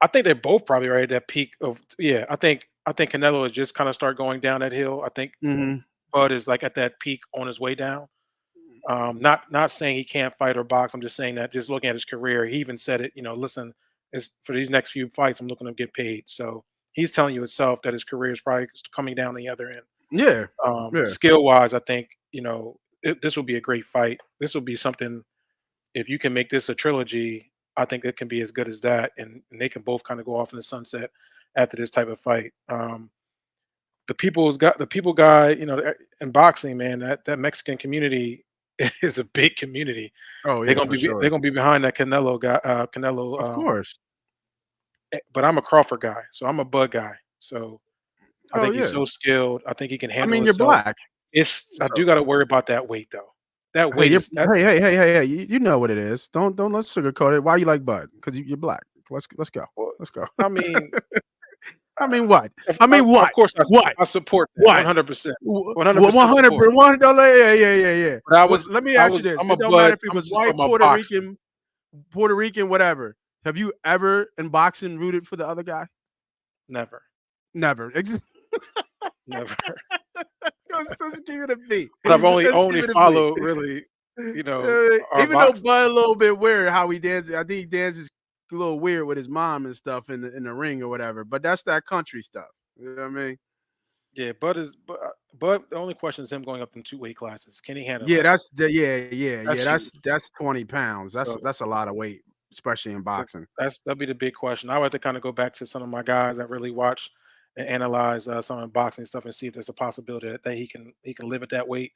I think they're both probably right at that peak of. Yeah, I think Canelo has just kind of start going down that hill. I think Hmm. Bud is like at that peak on his way down. Not saying he can't fight or box. I'm just saying that just looking at his career, he even said it. Listen, it's for these next few fights, I'm looking to get paid. So he's telling you itself that his career is probably coming down the other end. Yeah, yeah, Skill wise, I think this will be a great fight. This will be something. If you can make this a trilogy, I think it can be as good as that, and they can both kind of go off in the sunset after this type of fight. The people guy, in boxing, man, that Mexican community is a big community. oh They're yeah, gonna for be they're sure. gonna be behind that Canelo guy, Canelo. Of course. But I'm a Crawford guy, so I'm a Bud guy. So I Oh think he's yeah. so skilled. I think he can I handle mean, you're himself. black. I So do got to worry about that weight though. That hey, weight is that. hey. You know what it is. Don't let's sugarcoat it. Why you like Bud? Because you're black. Let's go. Well, Let's go. I mean, I mean what? of, I mean of what? course, What? I support that What? 100%. One 100% hundred support. one. Yeah. But Well, let me ask you this: I'm a it don't matter Bud. if he I'm was just talking white, about boxing. Puerto Rican, whatever. Have you ever in boxing rooted for the other guy? Never, Never. never. Let's give it a beat. But I've Let's only give it a beat. followed really, our Even though boxing. Bud a little bit weird how he dances, I think he dances a little weird with his mom and stuff in the ring or whatever. But that's that country stuff. You know what I mean? Yeah, Bud. The only question is him going up in 2 weight classes. Can he handle Yeah, that? yeah. That's huge. That's 20 pounds. So That's a lot of weight, especially in boxing. that'll be the big question. I would have to kind of go back to some of my guys that really watch and analyze some of the boxing stuff and see if there's a possibility that he can live at that weight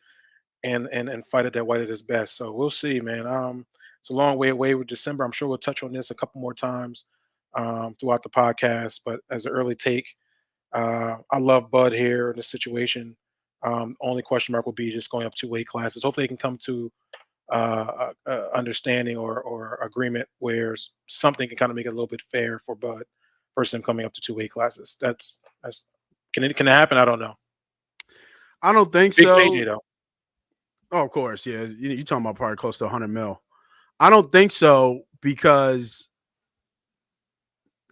and fight at that weight at his best. So we'll see, man. It's a long way away with December. I'm sure we'll touch on this a couple more times throughout the podcast. But as an early take, I love Bud here in this situation. Only question mark will be just going up 2 weight classes. Hopefully, they can come to understanding or agreement where something can kind of make it a little bit fair for Bud versus him coming up to 2 weight classes. That's can it happen? I don't know. I don't think Big so. payday though. Oh, of course, yeah. You're talking about probably close to 100 mil. I don't think so because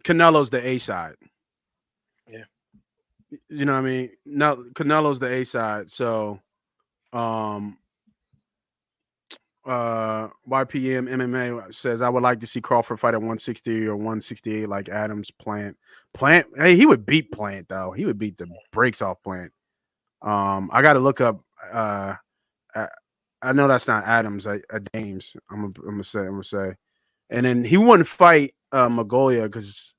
Canelo's the A side. Yeah. You know what I mean? No, Canelo's the A side. So, um, YPM MMA says I would like to see Crawford fight at 160 or 168 like Adams. Plant. Hey, he would beat Plant though. He would beat the brakes off Plant. I got to look up. I know that's not Adams. Dames. I'm gonna say, and then he wouldn't fight Magoya because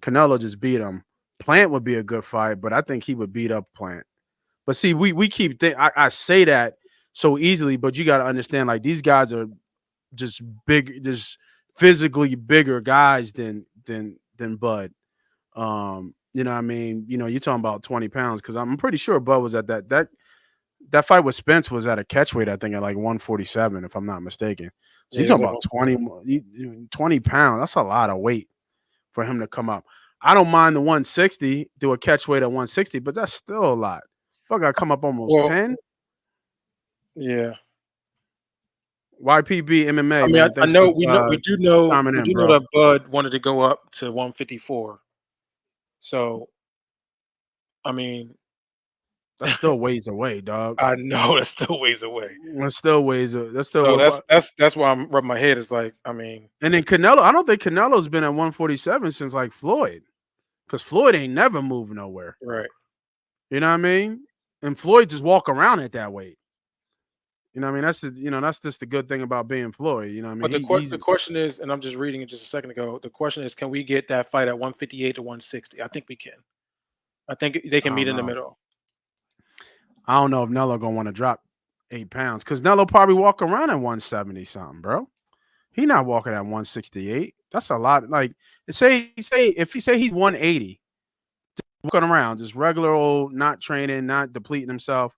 Canelo just beat him. Plant would be a good fight, but I think he would beat up Plant. But see, we keep I say that so easily, but you got to understand, like these guys are just big, just physically bigger guys than Bud. You know what I mean? You know, you're talking about 20 pounds because I'm pretty sure Bud was at that fight with Spence was at a catch weight, I think, at like 147, if I'm not mistaken. So Yeah, you're he was talking about almost 20 pounds. That's a lot of weight for him to come up. I don't mind the 160, do a catch weight at 160, but that's still a lot. Fuck, I come up almost well. 10. Yeah. YPB MMA, I mean, man. I Thanks for know chiming we in, do know bro. that Bud wanted to go up to 154. So I mean, That's still ways away, dog. I know that's still ways away. That's still ways. That's So still. that's why I'm rubbing my head. It's like, I mean, And then Canelo, I don't think Canelo's been at 147 since like Floyd, because Floyd ain't never moved nowhere. right. You know what I mean? And Floyd just walk around at that weight. You know what I mean? That's just the good thing about being Floyd. You know what I But mean? He's the question is, and I'm just reading it just a second ago. The question is, can we get that fight at 158 to 160? I think we can. I think they I can don't meet in the know. middle. I don't know if Nello gonna want to drop 8 pounds because Nello probably walk around at 170 something, bro. He not walking at 168. That's a lot. Like if he say he's 180, walking around, just regular old, not training, not depleting himself.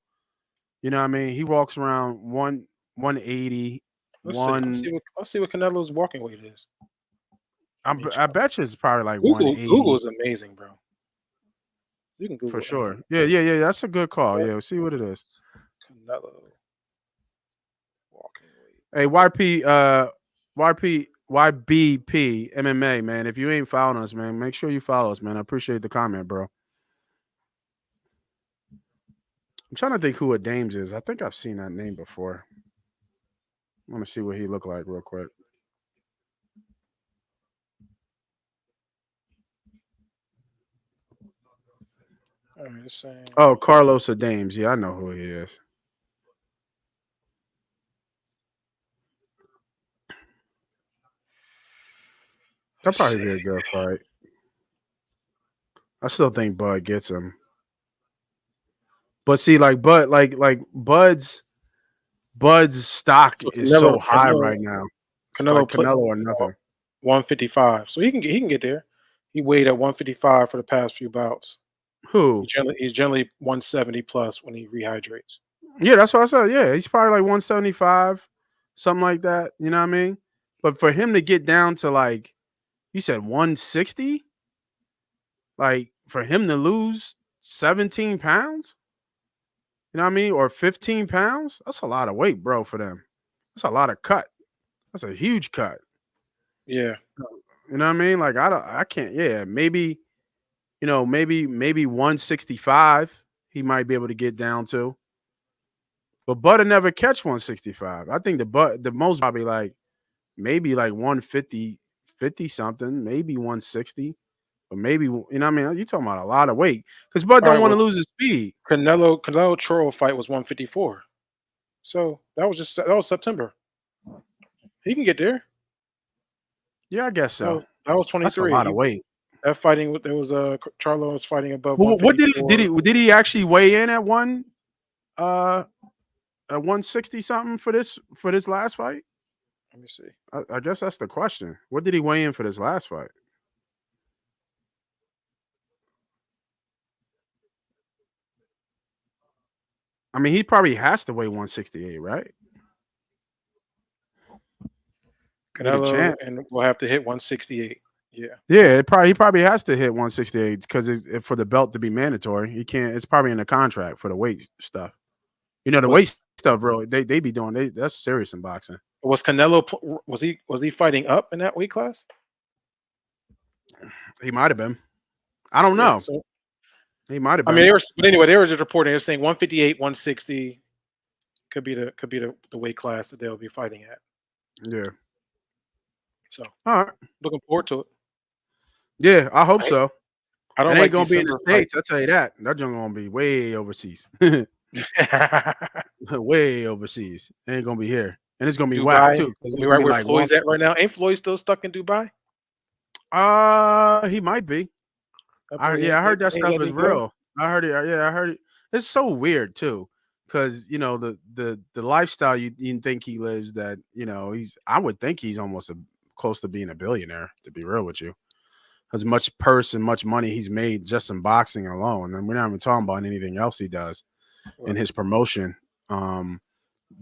You know what I mean? He walks around 180, Let's see. one. Let's see what Canelo's walking weight is. I bet you it's probably like Google 180 is amazing, bro. You can for Google sure. anything. Yeah. That's a good call. Yeah, we'll see what it is. Canelo walking weight. Hey, YBP MMA, man. If you ain't following us, man, make sure you follow us, man. I appreciate the comment, bro. I'm trying to think who a Dames is. I think I've seen that name before. I want to see what he looked like real quick. All right, it's saying Oh, Carlos Adames. Yeah, I know who he is. That'll let's probably see. be a good fight. I still think Bud gets him. But see, like Bud's stock So is so high right now. It's like Canelo put Canelo or nothing. 155. So he can get there. He weighed at 155 for the past few bouts. Who? He's generally 170 plus when he rehydrates. Yeah, that's what I said. Yeah, he's probably like 175, something like that. You know what I mean? But for him to get down to like you said 160, like for him to lose 17 pounds, you know what I mean, or 15 pounds, that's a lot of weight, bro. For them, that's a lot of cut. That's a huge cut. Yeah. You know what I mean? Like I can't. Yeah, maybe maybe 165 he might be able to get down to. But Butter never catch 165. I think the most probably like maybe like 150, 50 something, maybe 160, but maybe you know what I mean. You're talking about a lot of weight because Bud All don't right. want to Well, lose his speed. Canelo Churro fight was 154. So that was September. He can get there. Yeah, I guess so. That was That's a 23. lot of weight. That fighting there was Charlo was fighting above What did he 154. did he actually weigh in at uh at 160 something for this last fight? Let me see. I guess that's the question. What did he weigh in for this last fight? I mean, he probably has to weigh 168, right? Be the Canelo champ. and we'll have to hit 168. Yeah. Yeah, he probably has to hit 168 because for the belt to be mandatory. He can't. It's probably in the contract for the weight stuff. You know, the Was weight stuff, really. They be doing. That's serious in boxing. was he fighting up in that weight class? He might have been. I don't Yeah. know. So He might have I mean, been. but anyway, they were just reporting. They're saying 158, 160 could be the weight class that they'll be fighting at. Yeah. So All right. looking forward to it. Yeah, I hope I, so. I It don't ain't like gonna be in the December states. fights. I tell you that. That joint gonna be way overseas. Way overseas. It ain't gonna be here, and it's gonna be whack Dubai, too because I it's mean, gonna right be where like one. Floyd's at right now. Ain't Floyd still stuck in Dubai? He might be. That boy I heard that ain't stuff letting is it go. real. I heard it. Yeah, I heard it. It's so weird too, because the lifestyle you think he lives that I would think he's almost close to being a billionaire. To be real with you, as much purse and much money he's made just in boxing alone, and we're not even talking about anything else he does in Right. his promotion.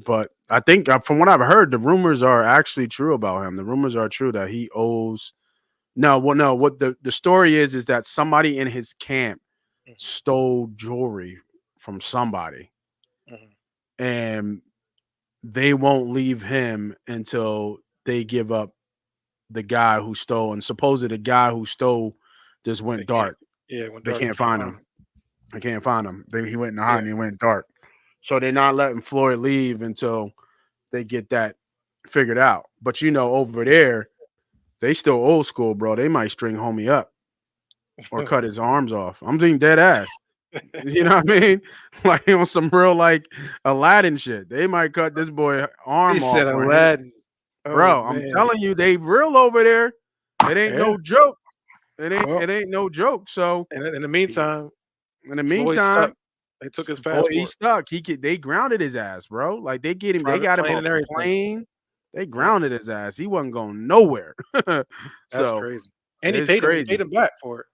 But I think from what I've heard, the rumors are actually true about him. The rumors are true that he owes. No, well, no. What the story is that somebody in his camp Mhm, stole jewelry from somebody, mhm. and they won't leave him until they give up the guy who stole. And supposedly the guy who stole just They went can't. dark. Yeah, when They dark, they can't can't find find him. him. They can't find him. He went in the hide Yeah, and he went dark. So they're not letting Floyd leave until they get that figured out. But over there, they still old school, bro. They might string homie up or cut his arms off. I'm being dead ass. You know what I mean? Like on some real like Aladdin shit. They might cut this boy he arm said off or hand. Aladdin. Oh Bro, I'm man. telling you, they real over there. It ain't Yeah. no joke. Well, It ain't no joke. So in the meantime, in the Floyd's stuck. meantime, They took his He's passport, stuck. They grounded his ass, bro. Like they private got him plane, on and a everything. plane. They Yep, grounded his ass. He wasn't going nowhere. that's So crazy. And he it's paid him. He crazy. paid him back for it.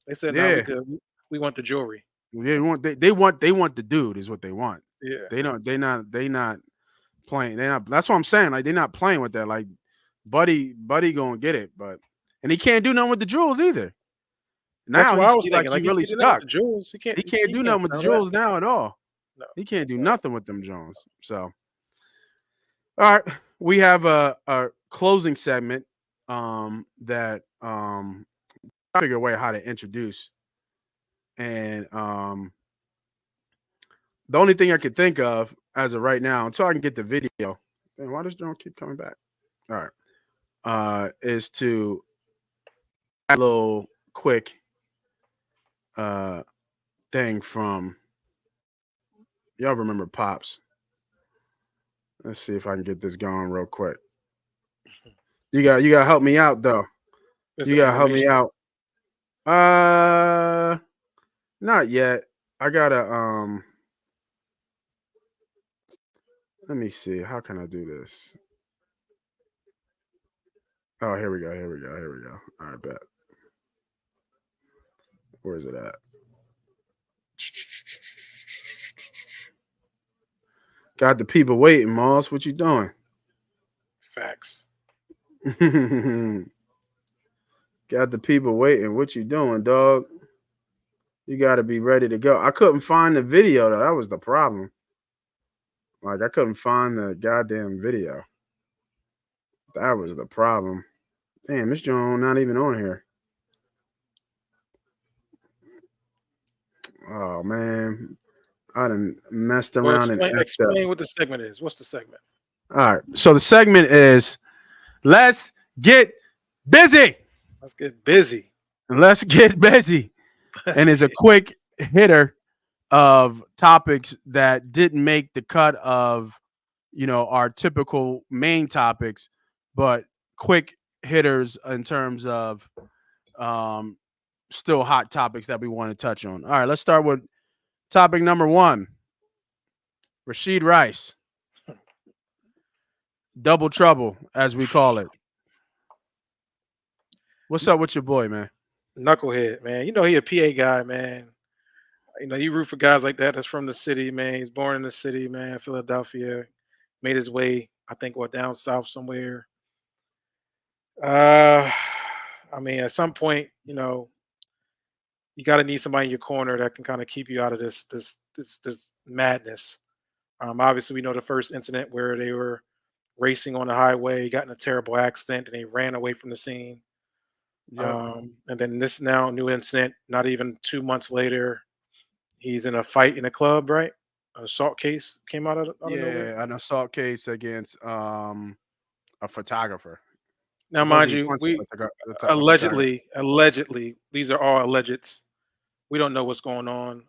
They said, "Now we Yeah. good. We want the jewelry." They want the dude is what they want. Yeah, They not playing. They not that's what I'm saying. Like they're not playing with that. Like Buddy gonna get it, but and he can't do nothing with the jewels either. that's Now what I was like thinking. he Like really he did that with stuck. the jewels. He can't. He can't He do can't nothing with the sell that. jewels now at all. No. He can't do No. nothing with them Jones. So all right, we have a closing segment that I figure a way how to introduce, and the only thing I could think of as of right now until I can get the video. Man, why does John keep coming back? All right, is to add a little quick uh thing from y'all remember Pops. Let's see if I can get this going real quick. You gotta help me out though. It's You an gotta help me animation. out. Uh Not yet. I gotta let me see. How can I do this? Oh, here we go. Here we go. Here we go. All right, bet. Where is it at? Got the people waiting, Moss. What you doing? Facts. Got the people waiting. What you doing, dog? You got to be ready to go. I couldn't find the video though. That was the problem. Like I couldn't find the goddamn video. That was the problem. Damn, this joint not even on here. Oh man, I done messed Well, around and effed up. explain what the segment is. What's the segment? All right, so the segment is let's get busy. Let's get busy. Let's get busy, and it's a quick hitter of topics that didn't make the cut of our typical main topics, but quick hitters in terms of still hot topics that we want to touch on. All right, let's start with topic number one. Rashid Rice. Double trouble, as we call it. What's up with your boy, man? Knucklehead, man. You know he a PA guy, man. You know, you root for guys like that that's from the city, man. He's born in the city, man, Philadelphia. Made his way, I think, down south somewhere. I mean, at some point, you got to need somebody in your corner that can kind of keep you out of this madness. Obviously, we know the first incident where they were racing on the highway, got in a terrible accident, and they ran away from the scene. Yep. And then this now new incident, not even 2 months later, he's in a fight in a club, right? An assault case came out of nowhere. Yeah, an assault case against a photographer. Now, mind Supposedly he you, punched we a photographer. allegedly, these are all allegeds. We don't know what's going on,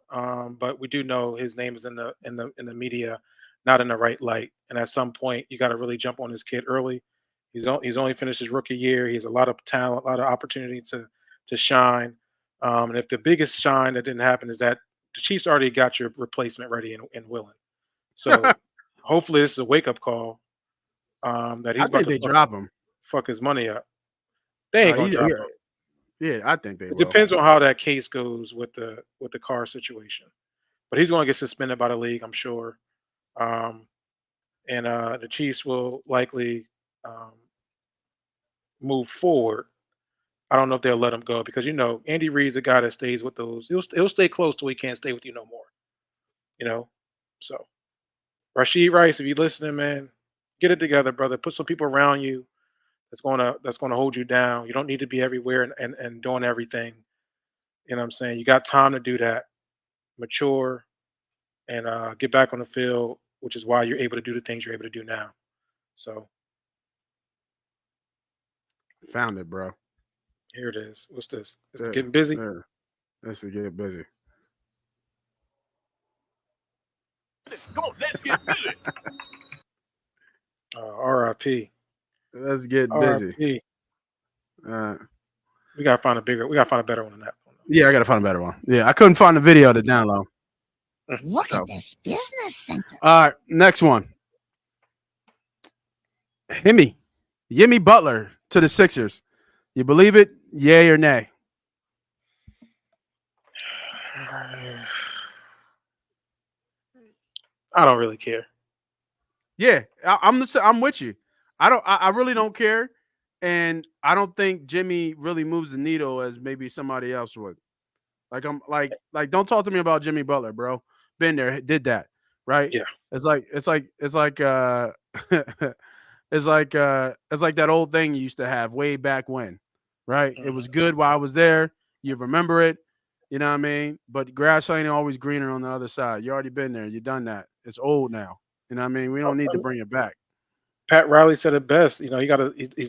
but we do know his name is in the media, not in the right light. And at some point, you got to really jump on this kid early. He's only finished his rookie year. He has a lot of talent, a lot of opportunity to shine. And if the biggest shine that didn't happen is that the Chiefs already got your replacement ready and willing. So hopefully this is a wake up call that I he's about think to they drop him. fuck his money up. They ain't gonna drop him. Yeah, I think they It will. depends on how that case goes with the car situation, but he's going to get suspended by the league, I'm sure. Um, and the Chiefs will likely move forward. I don't know if they'll let him go because Andy Reid's a guy that stays with those. He'll stay close till he can't stay with you no more. So Rashid Rice, if you're listening, man, get it together, brother. Put some people around you that's gonna hold you down. You don't need to be everywhere and doing everything. You know what I'm saying? You got time to do that. Mature and get back on the field, which is why you're able to do the things you're able to do now. So Found it, bro. here it is. What's this? It's getting busy. Yeah. Let's get busy. Come on, let's get busy. RIP. Let's get busy. RIP. We gotta find a better one than that. Yeah, I gotta find a better one. Yeah, I couldn't find the video to download. Look at this business center. All right, next one. Yimmy Butler to the Sixers. You believe it? Yay or nay? I don't really care. Yeah, I'm with you. I really don't care, and I don't think Jimmy really moves the needle as maybe somebody else would. Like I'm like don't talk to me about Jimmy Butler, bro. Been there, did that, right? Yeah. It's like it's like it's like that old thing you used to have way back when, right? It was good while I was there. You remember it, you know what I mean? But grass ain't always greener on the other side. You already been there. You done that. It's old now. You know what I mean? We don't need to bring it back. Pat Riley said it best. He's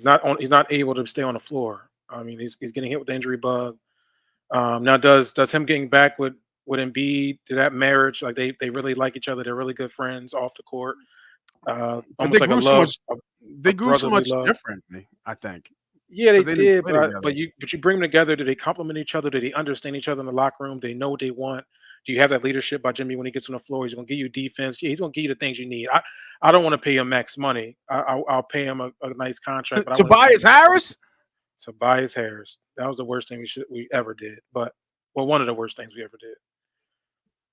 not able to stay on the floor. I mean, he's getting hit with the injury bug. Now, does him getting back with Embiid, to that marriage, like they really like each other. They're really good friends off the court. Almost like a love. They grew so much love. differently, I think. Yeah, they did. But you bring them together. Do they complement each other? Do they understand each other in the locker room? Do they know what they want? Do you have that leadership by Jimmy when he gets on the floor? He's going to give you defense. Yeah, he's going to give you the things you need. I don't want to pay him max money. I'll pay him a nice contract. But Tobias Harris? Tobias Harris. That was the worst thing we ever did. But one of the worst things we ever did.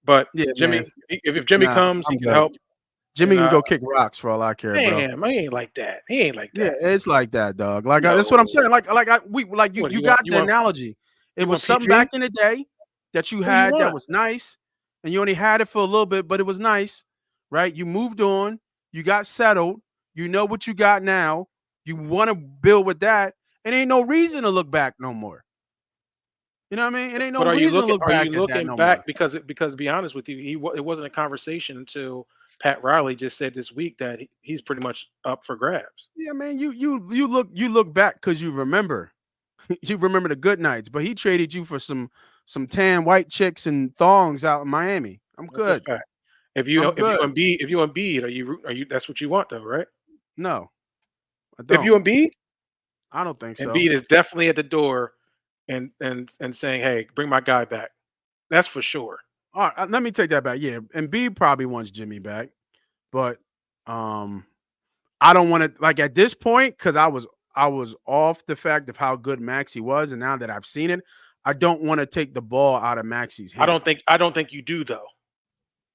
But yeah, Jimmy, if Jimmy comes, he can help. Jimmy And can go kick rocks for all I care, bro. damn, he ain't like that. He ain't like Yeah, that. it's like that, dog. Like that's what I'm No. saying. You What you you want? got the analogy. It You was want something PG? back in the day that you What do you had that want? was nice, and you only had it for a little bit, but it was nice, right? You moved on, you got settled, you know what you got now. You want to build with that, and ain't no reason to look back no more. You know what I mean? It ain't no But reason to look are you back at that looking no more. back because to be honest with you, it wasn't a conversation until Pat Riley just said this week that he's pretty much up for grabs. Yeah, man, you look back because you remember. You remember the good nights, but he traded you for some tan white chicks and thongs out in Miami. I'm That's a good. fact. I'm good. If you Embiid, are you that's what you want though, right? No, I If don't. you Embiid, I don't think so. Embiid is definitely at the door and saying, "Hey, bring my guy back." That's for sure. All right, let me take that back. Yeah, and B probably wants Jimmy back, but um, I don't want to like at this point because I was off the fact of how good Maxi was, and now that I've seen it, I don't want to take the ball out of Maxi's hand. I don't think you do though.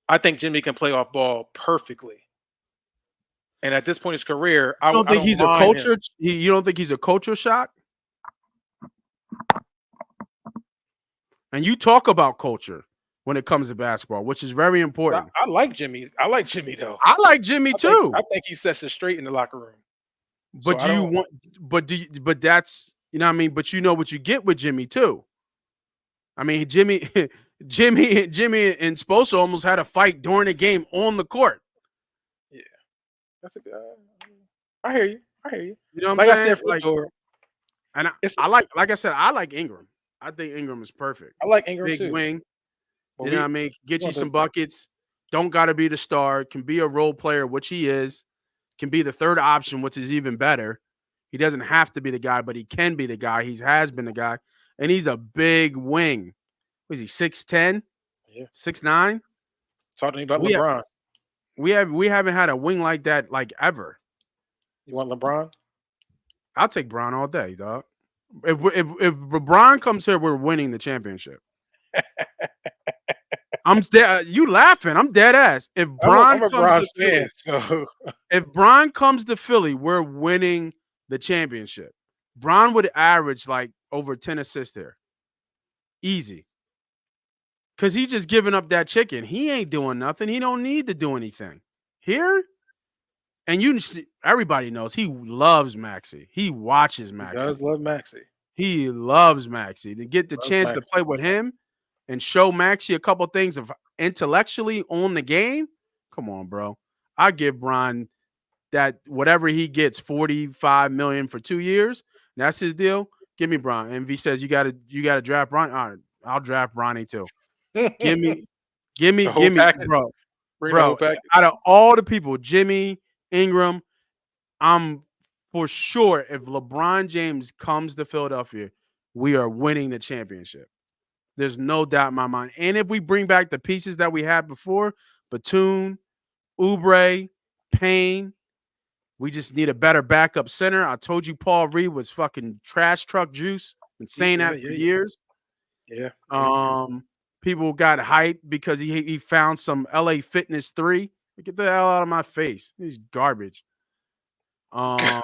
I think Jimmy can play off ball perfectly. And at this point in his career, You don't I think don't he's a mind him. culture? You don't think he's a culture shock? And you talk about culture when it comes to basketball, which is very important. I like Jimmy. I like Jimmy though. I like Jimmy too. I think he sets it straight in the locker room. So But do you want but that's you know what I mean, but you know what you get with Jimmy too. I mean, Jimmy Jimmy and Sposo almost had a fight during the game on the court. yeah, that's a good. I hear you. I hear you. You know what Like I'm I saying? said, for door. And It's like I said, I like Ingram. I think Ingram is perfect. I like Ingram Big too. wing, But you know what I mean? Get you want some the- buckets. Don't got to be the star. Can be a role player, which he is. Can be the third option, which is even better. He doesn't have to be the guy, but he can be the guy. He has been the guy. And he's a big wing. What is he, 6'10"? Yeah. 6'9"? Talk to me about We have, LeBron. we haven't had a wing like that like ever. You want LeBron? I'll take Bron all day, dog. If LeBron comes here, we're winning the championship. I'm dead. You laughing? I'm dead ass. If I'm Bron a comes Bron to Philly, fan, so if Bron comes to Philly, we're winning the championship. Bron would average like over 10 assists there. Easy. Because he's just giving up that chicken. He ain't doing nothing. He don't need to do anything. Here, and you see, everybody knows he loves Maxey. He watches he Maxey. does love Maxey. He loves Maxey. To get the Loves chance to Maxey. play with him and show Maxey a couple things of intellectually on the game. Come on, bro. I give Bron that whatever he gets, 45 million for 2 years. That's his deal. Give me Bron. And if he says you gotta draft Bron, all right, I'll draft Bronny too. Give me, The whole package. bro. Bring the whole Bro, package. out of all the people, Jimmy, Ingram, I'm for sure if LeBron James comes to Philadelphia, we are winning the championship. There's no doubt in my mind. And if we bring back the pieces that we had before, Batum, Oubre, Payne, we just need a better backup center. I told you Paul Reed was fucking trash truck juice. Been saying that for years. Yeah. People got hyped because he found some LA Fitness 3. Get the hell out of my face. He's garbage. I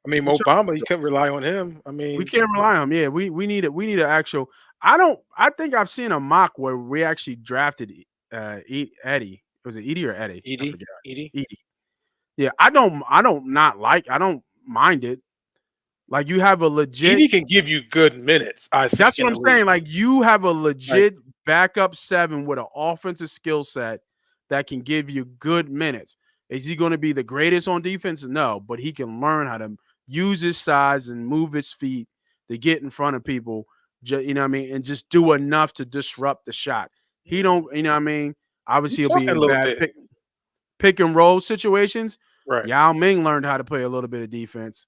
mean, Obama, you couldn't rely on him. I mean, we can't rely on him. Yeah, we need it. We need an actual. I think I've seen a mock where we actually drafted Eddie. Was it Edie or Eddie? Edie. Yeah, I don't mind it. Like you have a legit. Edie can give you good minutes. I think that's what I'm saying. Like you have a legit backup 7 with an offensive skill set that can give you good minutes. Is he going to be the greatest on defense? No, but he can learn how to use his size and move his feet to get in front of people. You know what I mean, and just do enough to disrupt the shot. He don't. You know what I mean. Obviously, he'll be in bad pick and roll situations. Right. Yao Ming learned how to play a little bit of defense.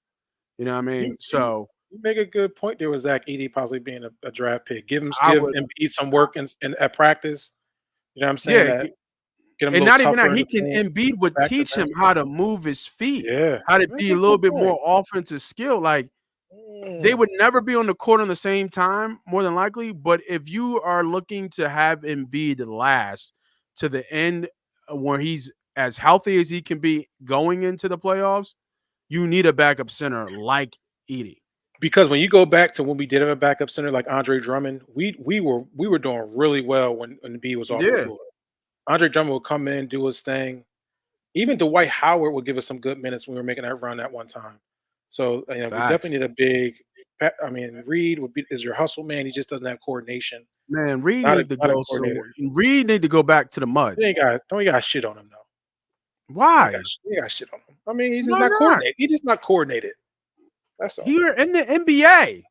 You know what I mean? So you make a good point there with Zach Edey possibly being a draft pick. Give Embiid some work in at practice. You know what I'm saying? Yeah. Get him and not even that, he can Embiid would teach him how to move his feet. Yeah. How to be a little bit more offensive skill. Like they would never be on the court on the same time, more than likely. But if you are looking to have Embiid last to the end where he's as healthy as he can be going into the playoffs, you need a backup center like Edie. Because when you go back to when we did have a backup center like Andre Drummond, we were doing really well when B was off the Yeah, floor. Andre Drummond would come in, do his thing. Even Dwight Howard would give us some good minutes when we were making that run at one time. So we facts. definitely need a big. I mean, Reed is your hustle man. He just doesn't have coordination. Man, Reed Not a need to not a go. So coordinator. Reed need to go back to the mud. He ain't got don't you got shit on him though. Why? You got shit on him. I mean, he's just Why not not? coordinated. He's just not coordinated. That's all. Here in the NBA.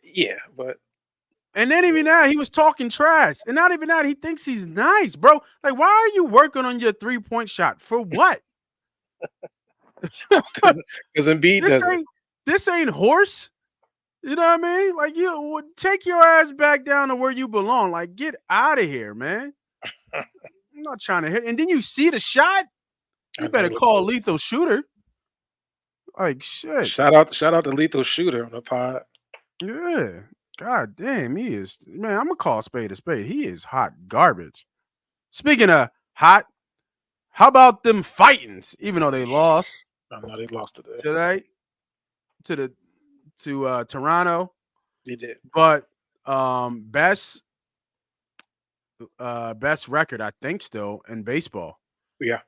Yeah, but And then even that, he was talking trash. And not even that, he thinks he's nice, bro. Like, why are you working on your 3-point shot? For what? because Embiid This doesn't. ain't horse. You know what I mean? Like, you would take your ass back down to where you belong. Like, get out of here, man. I'm not trying to hit. And then you see the shot. You better call a lethal shooter. Like, shit. Shout out to Lethal Shooter on the pod. Yeah. God damn, he is. Man, I'm going to call a spade a spade. He is hot garbage. Speaking of hot, how about them fightings? Even though they lost I know they lost today to Toronto, He did. but best record I think still in baseball. Yeah.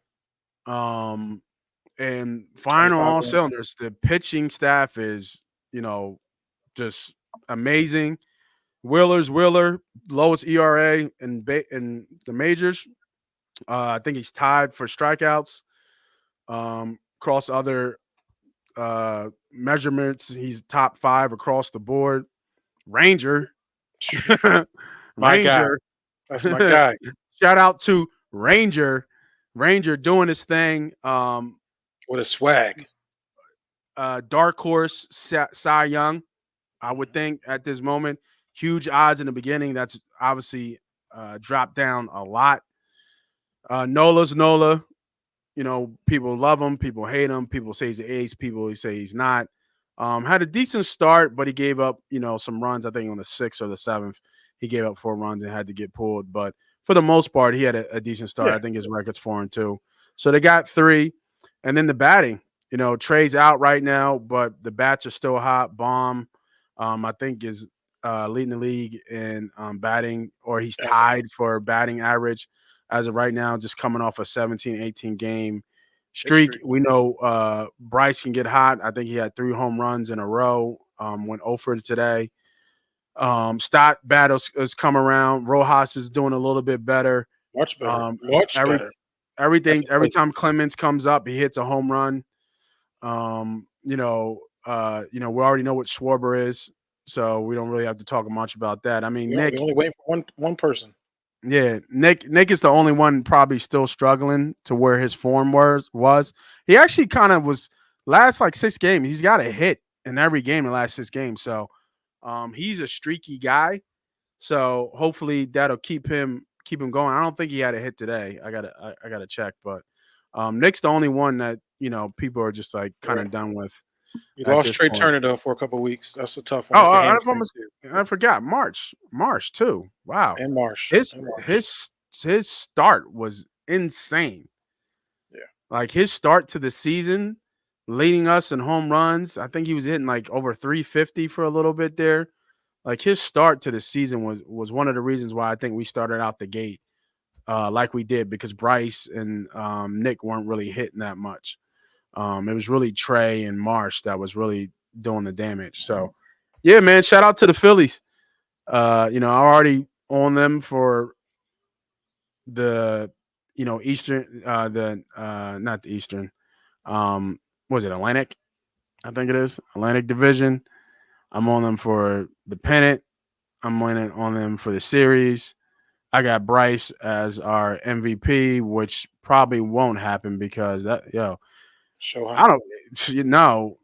And firing on 25 all games. cylinders. The pitching staff is just amazing. Wheeler, lowest ERA in the majors. I think he's tied for strikeouts. Across other measurements, he's top 5 across the board. Ranger. My guy. That's my guy. Shout out to Ranger. Ranger doing his thing. With a swag. Dark horse, Cy Young, I would think at this moment. Huge odds in the beginning. That's obviously dropped down a lot. Nola's Nola. People love him. People hate him. People say he's an ace. People say he's not. Had a decent start, but he gave up, some runs. I think on the 6th or the 7th, he gave up 4 runs and had to get pulled. But for the most part, he had a decent start. Yeah. I think his record's 4-2. So they got 3. And then the batting, Trey's out right now, but the bats are still hot. Bomb, I think, is leading the league in batting, or he's tied for batting average as of right now, just coming off a 17-18 game streak. We know Bryce can get hot. I think he had 3 home runs in a row. Went 0 for today. Stott battles has come around. Rojas is doing a little bit better. Much better. Much better. Every time Clemens comes up, he hits a home run. We already know what Schwarber is, so we don't really have to talk much about that. I mean, Nick, we're only waiting for one person. Yeah, Nick is the only one probably still struggling to where his form was. He actually kind of was last 6 games. He's got a hit in every game in the last 6 games. So he's a streaky guy. So hopefully that'll keep him going. I don't think he had a hit today. I gotta check, but Nick's the only one that people are just kind of done with. You lost Trey Turner though for a couple of weeks. That's a tough one. I forgot March too. Wow, and Marsh. His start was insane. Yeah, his start to the season, leading us in home runs. I think he was hitting over 350 for a little bit there. His start to the season was one of the reasons why I think we started out the gate like we did, because Bryce and Nick weren't really hitting that much. It was really Trey and Marsh that was really doing the damage. So, yeah, man, shout out to the Phillies. I already on them for the, Eastern, not the Eastern. Was it Atlantic? I think it is Atlantic Division. I'm on them for the pennant. I'm on them for the series. I got Bryce as our MVP, which probably won't happen because I don't know.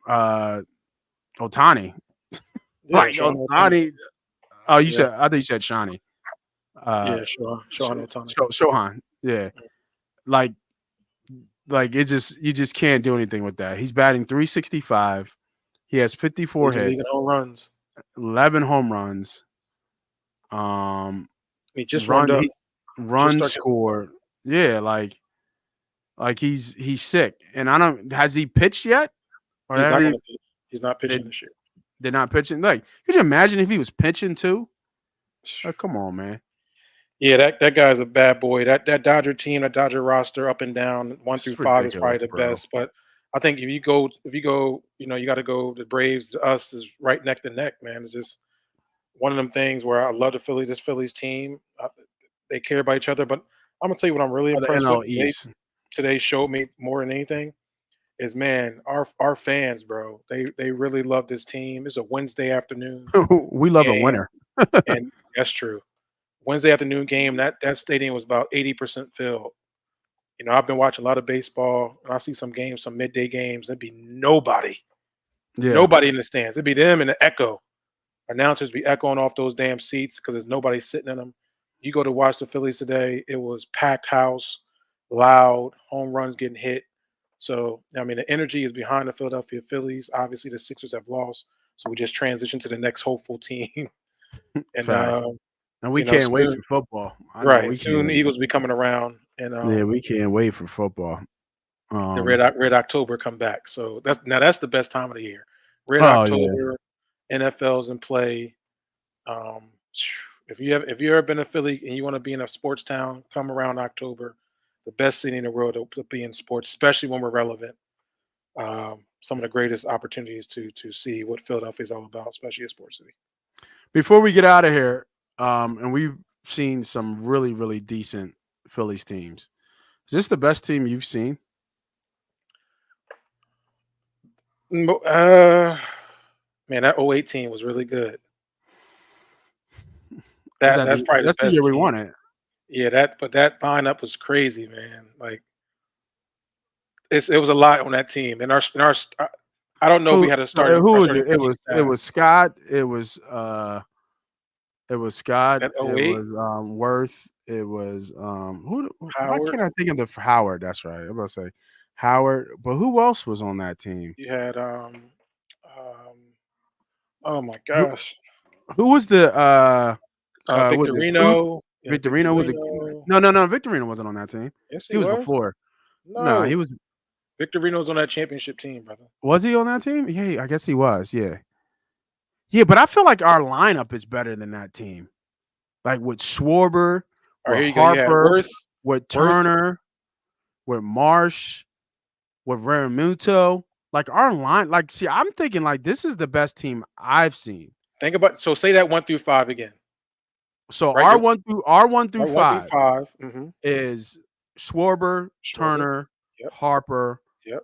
Ohtani. Ohtani. Oh, you said, I think you said Shani. Shohan Ohtani. Shohan. Yeah. You just can't do anything with that. He's batting 365. He has 54 hits, home runs, 11 home runs. He just run scored. Yeah, Like he's sick, and I don't. Has he pitched yet? Or He's have not he? going to. He's not pitching They, this year. they're not pitching. Like, could you imagine if he was pitching too? Like, come on, man. Yeah, that guy's a bad boy. That Dodger team, that Dodger roster, up and down, one through It's five is ridiculous, probably the bro. best. But I think if you go, you got to go. The Braves, us is right neck to neck, man. It's just one of them things where I love the Phillies. This Phillies team, they care about each other. But I'm gonna tell you what I'm really Or the impressed with NL today. East. Today showed me more than anything is, man, our fans, bro. They really love this team. It's a Wednesday afternoon, We love a and winner. and that's true. Wednesday afternoon game. That stadium was about 80% filled. I've been watching a lot of baseball, and I see some games, some midday games. There'd be Yeah. nobody in the stands. It'd be them and the echo. Announcers be echoing off those damn seats because there's nobody sitting in them. You go to watch the Phillies today, it was packed house, loud, home runs getting hit. So, I mean, the energy is behind the Philadelphia Phillies. Obviously, the Sixers have lost, so we just transition to the next hopeful team. And Facts. And we can't wait soon, for football. I know right? we Soon, the can't. Eagles will be coming around, and Yeah, we can't wait for football. the Red October come back. So that's the best time of the year. Red Oh yeah. October, NFL's in play. Um, if you ever been a Philly and you want to be in a sports town, come around October. The best city in the world to be in sports, especially when we're relevant. Some of the greatest opportunities to see what Philadelphia is all about, especially a sports city. Before we get out of here, and we've seen some really, really decent Phillies teams. Is this the best team you've seen? Man, that '08 team was really good. Is That's probably the that's the year best we team. won it? Yeah, but that lineup was crazy, man. Like it was a lot on that team. I don't know if we had a starting Who our was starting it? pitching It staff was Scott. It was Scott. at It '08. was Worth. It was why Howard. can't I think of the Howard? That's right. I'm about to say Howard. But who else was on that team? You had oh my Who gosh, who was the was it Clute? Victorino. Yeah, Victorino was it? Victorino. No. Victorino wasn't on that team. Yes, he He was was. before. No, he No, was. Victorino's on that championship team, brother. Was he on that team? Yeah, I guess he was. Yeah. Yeah, but I feel like our lineup is better than that team. Like with Schwarber, All right, with here you go. You had Harper, with Worth. Turner, with Marsh, with Realmuto. Like our line, like see, I'm thinking like this is the best team I've seen. Think about say that 1 through 5 again. So Right, our one through right, 1 through five 5. Mm-hmm. is Schwarber, Schwarber. Turner, Yep. Harper. Yep.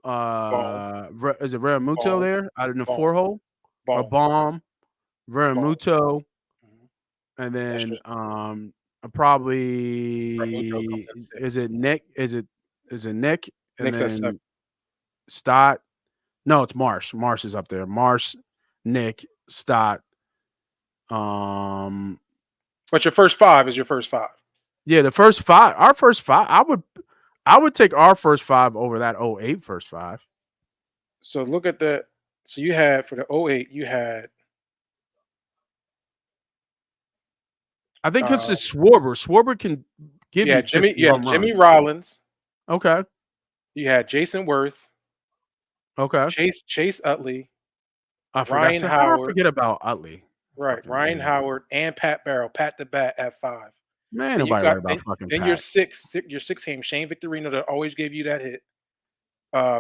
Ball. Is it Realmuto Ball. there out in the Ball. four hole or Ball. Bomb? Ball. Realmuto, Mhm. and That's then just Ramuto comes probably at is 6. it Nick? Is it Nick? And Knicks at 7. then Stott. No, it's Marsh. Marsh is up there. Marsh, Nick, Stott. But your first 5 is your first 5. Yeah, the first five. Our first five. I would take our first five over that '08 first five. So look at that. So you had for the '08, you had I think because it's Schwarber. Schwarber can give you 50 home Jimmy runs. Rollins. Okay. You had Jason Worth, Okay. Chase Utley, I forgot. Ryan So how did I Howard. forget about Utley? Right, Fucking Ryan idiot. Howard and Pat Barrow, Pat the Bat at 5. Man, And you nobody got worried about fucking then your Pat. six came Shane Victorino that always gave you that hit.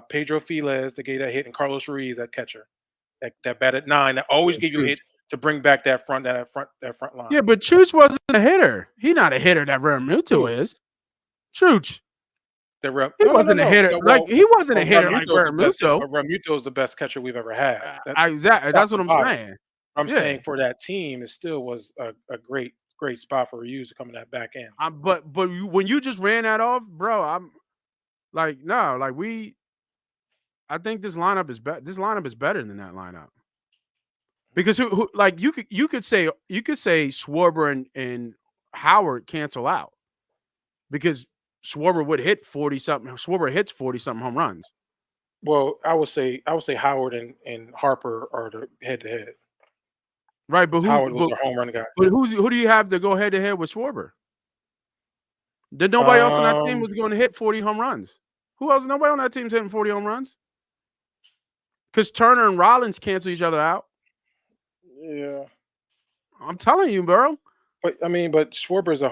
Pedro Felez that gave that hit, and Carlos Ruiz at catcher. That bat at 9 that always Yeah, gave you a Chooch. hit to bring back that front line. Yeah, but Chooch wasn't a hitter. He's not a hitter that Realmuto Who? is. Chooch. The He no, no, no, wasn't a no. hitter. No, Like he wasn't a well, hitter like Realmuto. Realmuto is the best catcher we've ever had. That's Top what to I'm bottom. saying. I'm Yeah. saying for that team, it still was a great spot for Hughes to come in that back end. But when you just ran that off, bro, I'm like, no, like I think this lineup is better. This lineup is better than that lineup. Because who like you could say Schwarber and Howard cancel out because Schwarber would hit 40 something. Schwarber hits 40 something home runs. Well, I would say Howard and Harper are the head to head. Right, but Howard was a home run guy. But who do you have to go head to head with Schwarber? Did nobody else on that team was going to hit 40 home runs? Who else? Nobody on that team's hitting 40 home runs. Because Turner and Rollins cancel each other out. Yeah. I'm telling you, bro. But Schwarber's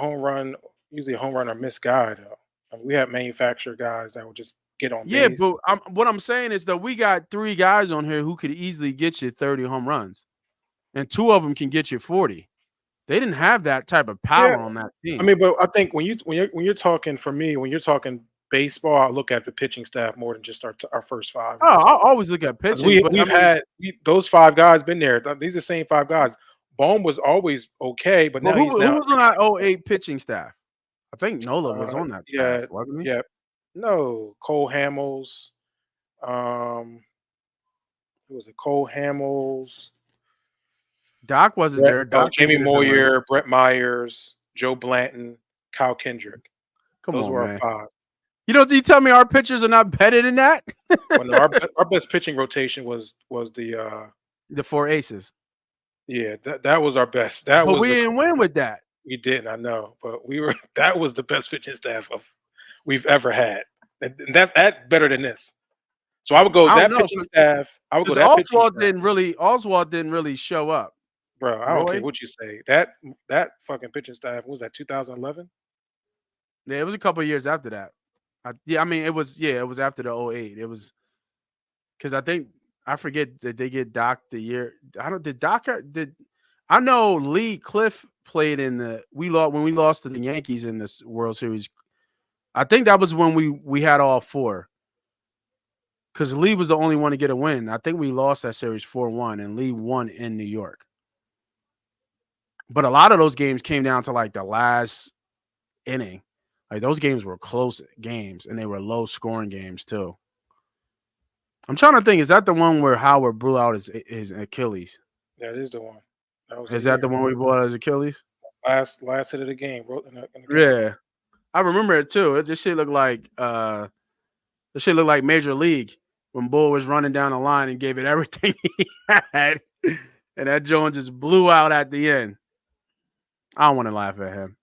usually a home run or miss guy, though. I mean, we have manufactured guys that would just get on Yeah, base. but what I'm saying is that we got 3 guys on here who could easily get you 30 home runs, and 2 of them can get you 40. They didn't have that type of power on that team. I mean, but I think when you're talking, for me, when you're talking baseball, I look at the pitching staff more than just our first 5. Oh, I always look at pitching. We've had those 5 guys been there. These are the same 5 guys. Bohm was always okay, but now who he's was on that 08 pitching staff? I think Nola was on that staff, wasn't he? Yeah. No, Cole Hamels. Who was it? Cole Hamels. Doc wasn't there. Doc Jamie Moyer, Brett Myers, Joe Blanton, Kyle Kendrick. Those were our 5. You tell me our pitchers are not better than that? Well, no, our best pitching rotation was the 4 aces. Yeah, that was our best. But we didn't win with that. We didn't, I know, but that was the best pitching staff we've ever had, and that's better than this. So I would go pitching staff. I would go that pitching staff. Oswald didn't really show up, bro. I don't care what you say. That fucking pitching staff, what was that, 2011? Yeah, it was a couple of years after that. It was after the 08. It was because I forget, did they get Doc the year? I know Lee Cliff played when we lost to the Yankees in this World Series. I think that was when we had all 4. Because Lee was the only one to get a win. I think we lost that series 4-1, and Lee won in New York. But a lot of those games came down to like the last inning. Like those games were close games, and they were low scoring games too. I'm trying to think, is that the one where Howard blew out his Achilles? That is the one. Is that the one we blew out his Achilles? Last hit of the game, bro. Yeah. I remember it too. It just shit looked like Major League when Bull was running down the line and gave it everything he had. And that joint just blew out at the end. I don't want to laugh at him.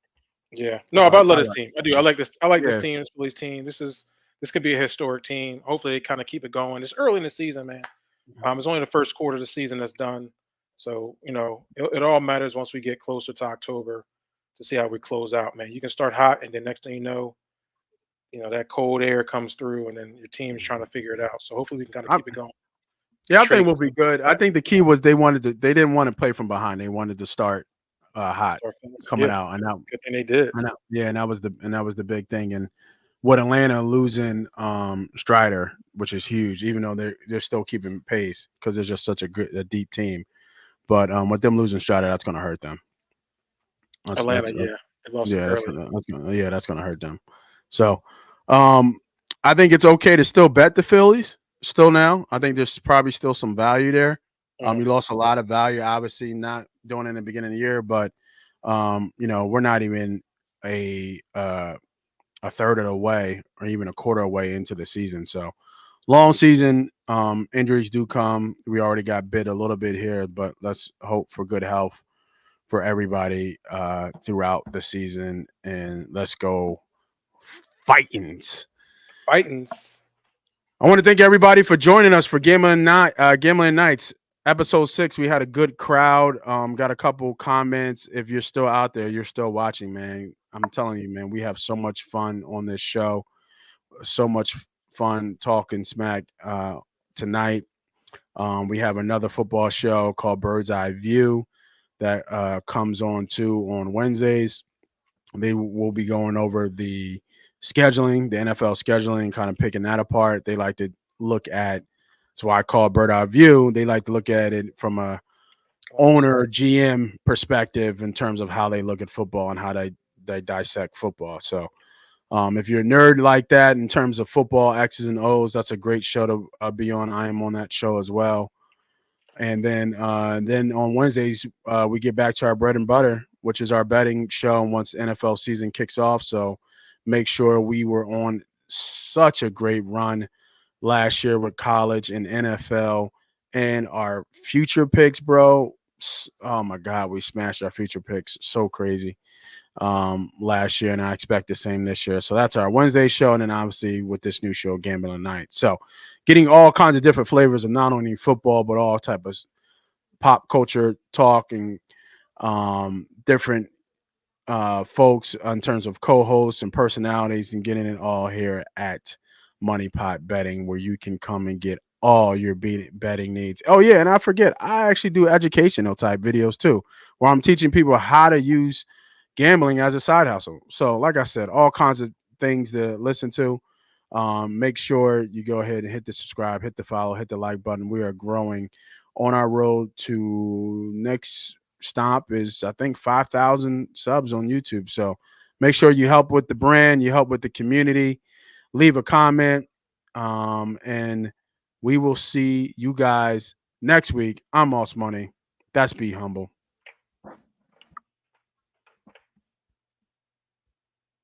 Yeah. No, I love this team. I do. I like this. I like this team, this Phillies team. This could be a historic team. Hopefully they kind of keep it going. It's early in the season, man. It's only the first quarter of the season that's done. So, it all matters once we get closer to October to see how we close out, man. You can start hot, and then next thing you know, that cold air comes through, and then your team is trying to figure it out. So hopefully we can kind of keep it going. Yeah, I think we'll be good. I think the key was they didn't want to play from behind. They wanted to start hot coming out. And that, good thing they did. And that was the big thing. And what Atlanta losing Strider, which is huge, even though they're still keeping pace because they're just such a deep team. But with them losing Strider, that's going to hurt them. That's going to hurt them. So, I think it's okay to still bet the Phillies. Still now, I think there's probably still some value there. You lost a lot of value, obviously not doing it in the beginning of the year, but we're not even a third of the way or even a quarter away into the season. So long season, injuries do come. We already got bit a little bit here, but let's hope for good health for everybody throughout the season, and let's go Fightins. I want to thank everybody for joining us for Gambling Nights, episode 6. We had a good crowd. Got a couple comments. If you're still out there, you're still watching, man. I'm telling you, man, we have so much fun on this show. So much fun talking smack tonight. We have another football show called Bird's Eye View that comes on too on Wednesdays. They will be going over the scheduling, the NFL scheduling, kind of picking that apart. They like to look at, that's why I call it Bird Eye View. They like to look at it from a owner, GM perspective in terms of how they look at football and how they dissect football. So if you're a nerd like that in terms of football, X's and O's, that's a great show to be on. I am on that show as well. And then on Wednesdays, we get back to our bread and butter, which is our betting show once the NFL season kicks off. So make sure we were on such a great run last year with college and NFL and our future picks, bro. Oh, my God, we smashed our future picks. So crazy. last year, and I expect the same this year. So that's our Wednesday show, and then obviously with this new show, Gambling Night. So getting all kinds of different flavors of not only football but all type of pop culture talk and different folks in terms of co-hosts and personalities, and getting it all here at Money Pot Betting, where you can come and get all your betting needs. Oh yeah, and I forget, I actually do educational type videos too, where I'm teaching people how to use gambling as a side hustle. So like I said, all kinds of things to listen to. Make sure you go ahead and hit the subscribe, hit the follow, hit the like button. We are growing on our road to next stop is, I think, 5,000 subs on YouTube. So make sure you help with the brand, you help with the community, leave a comment, and we will see you guys next week. I'm Moss Money. That's Be Humble.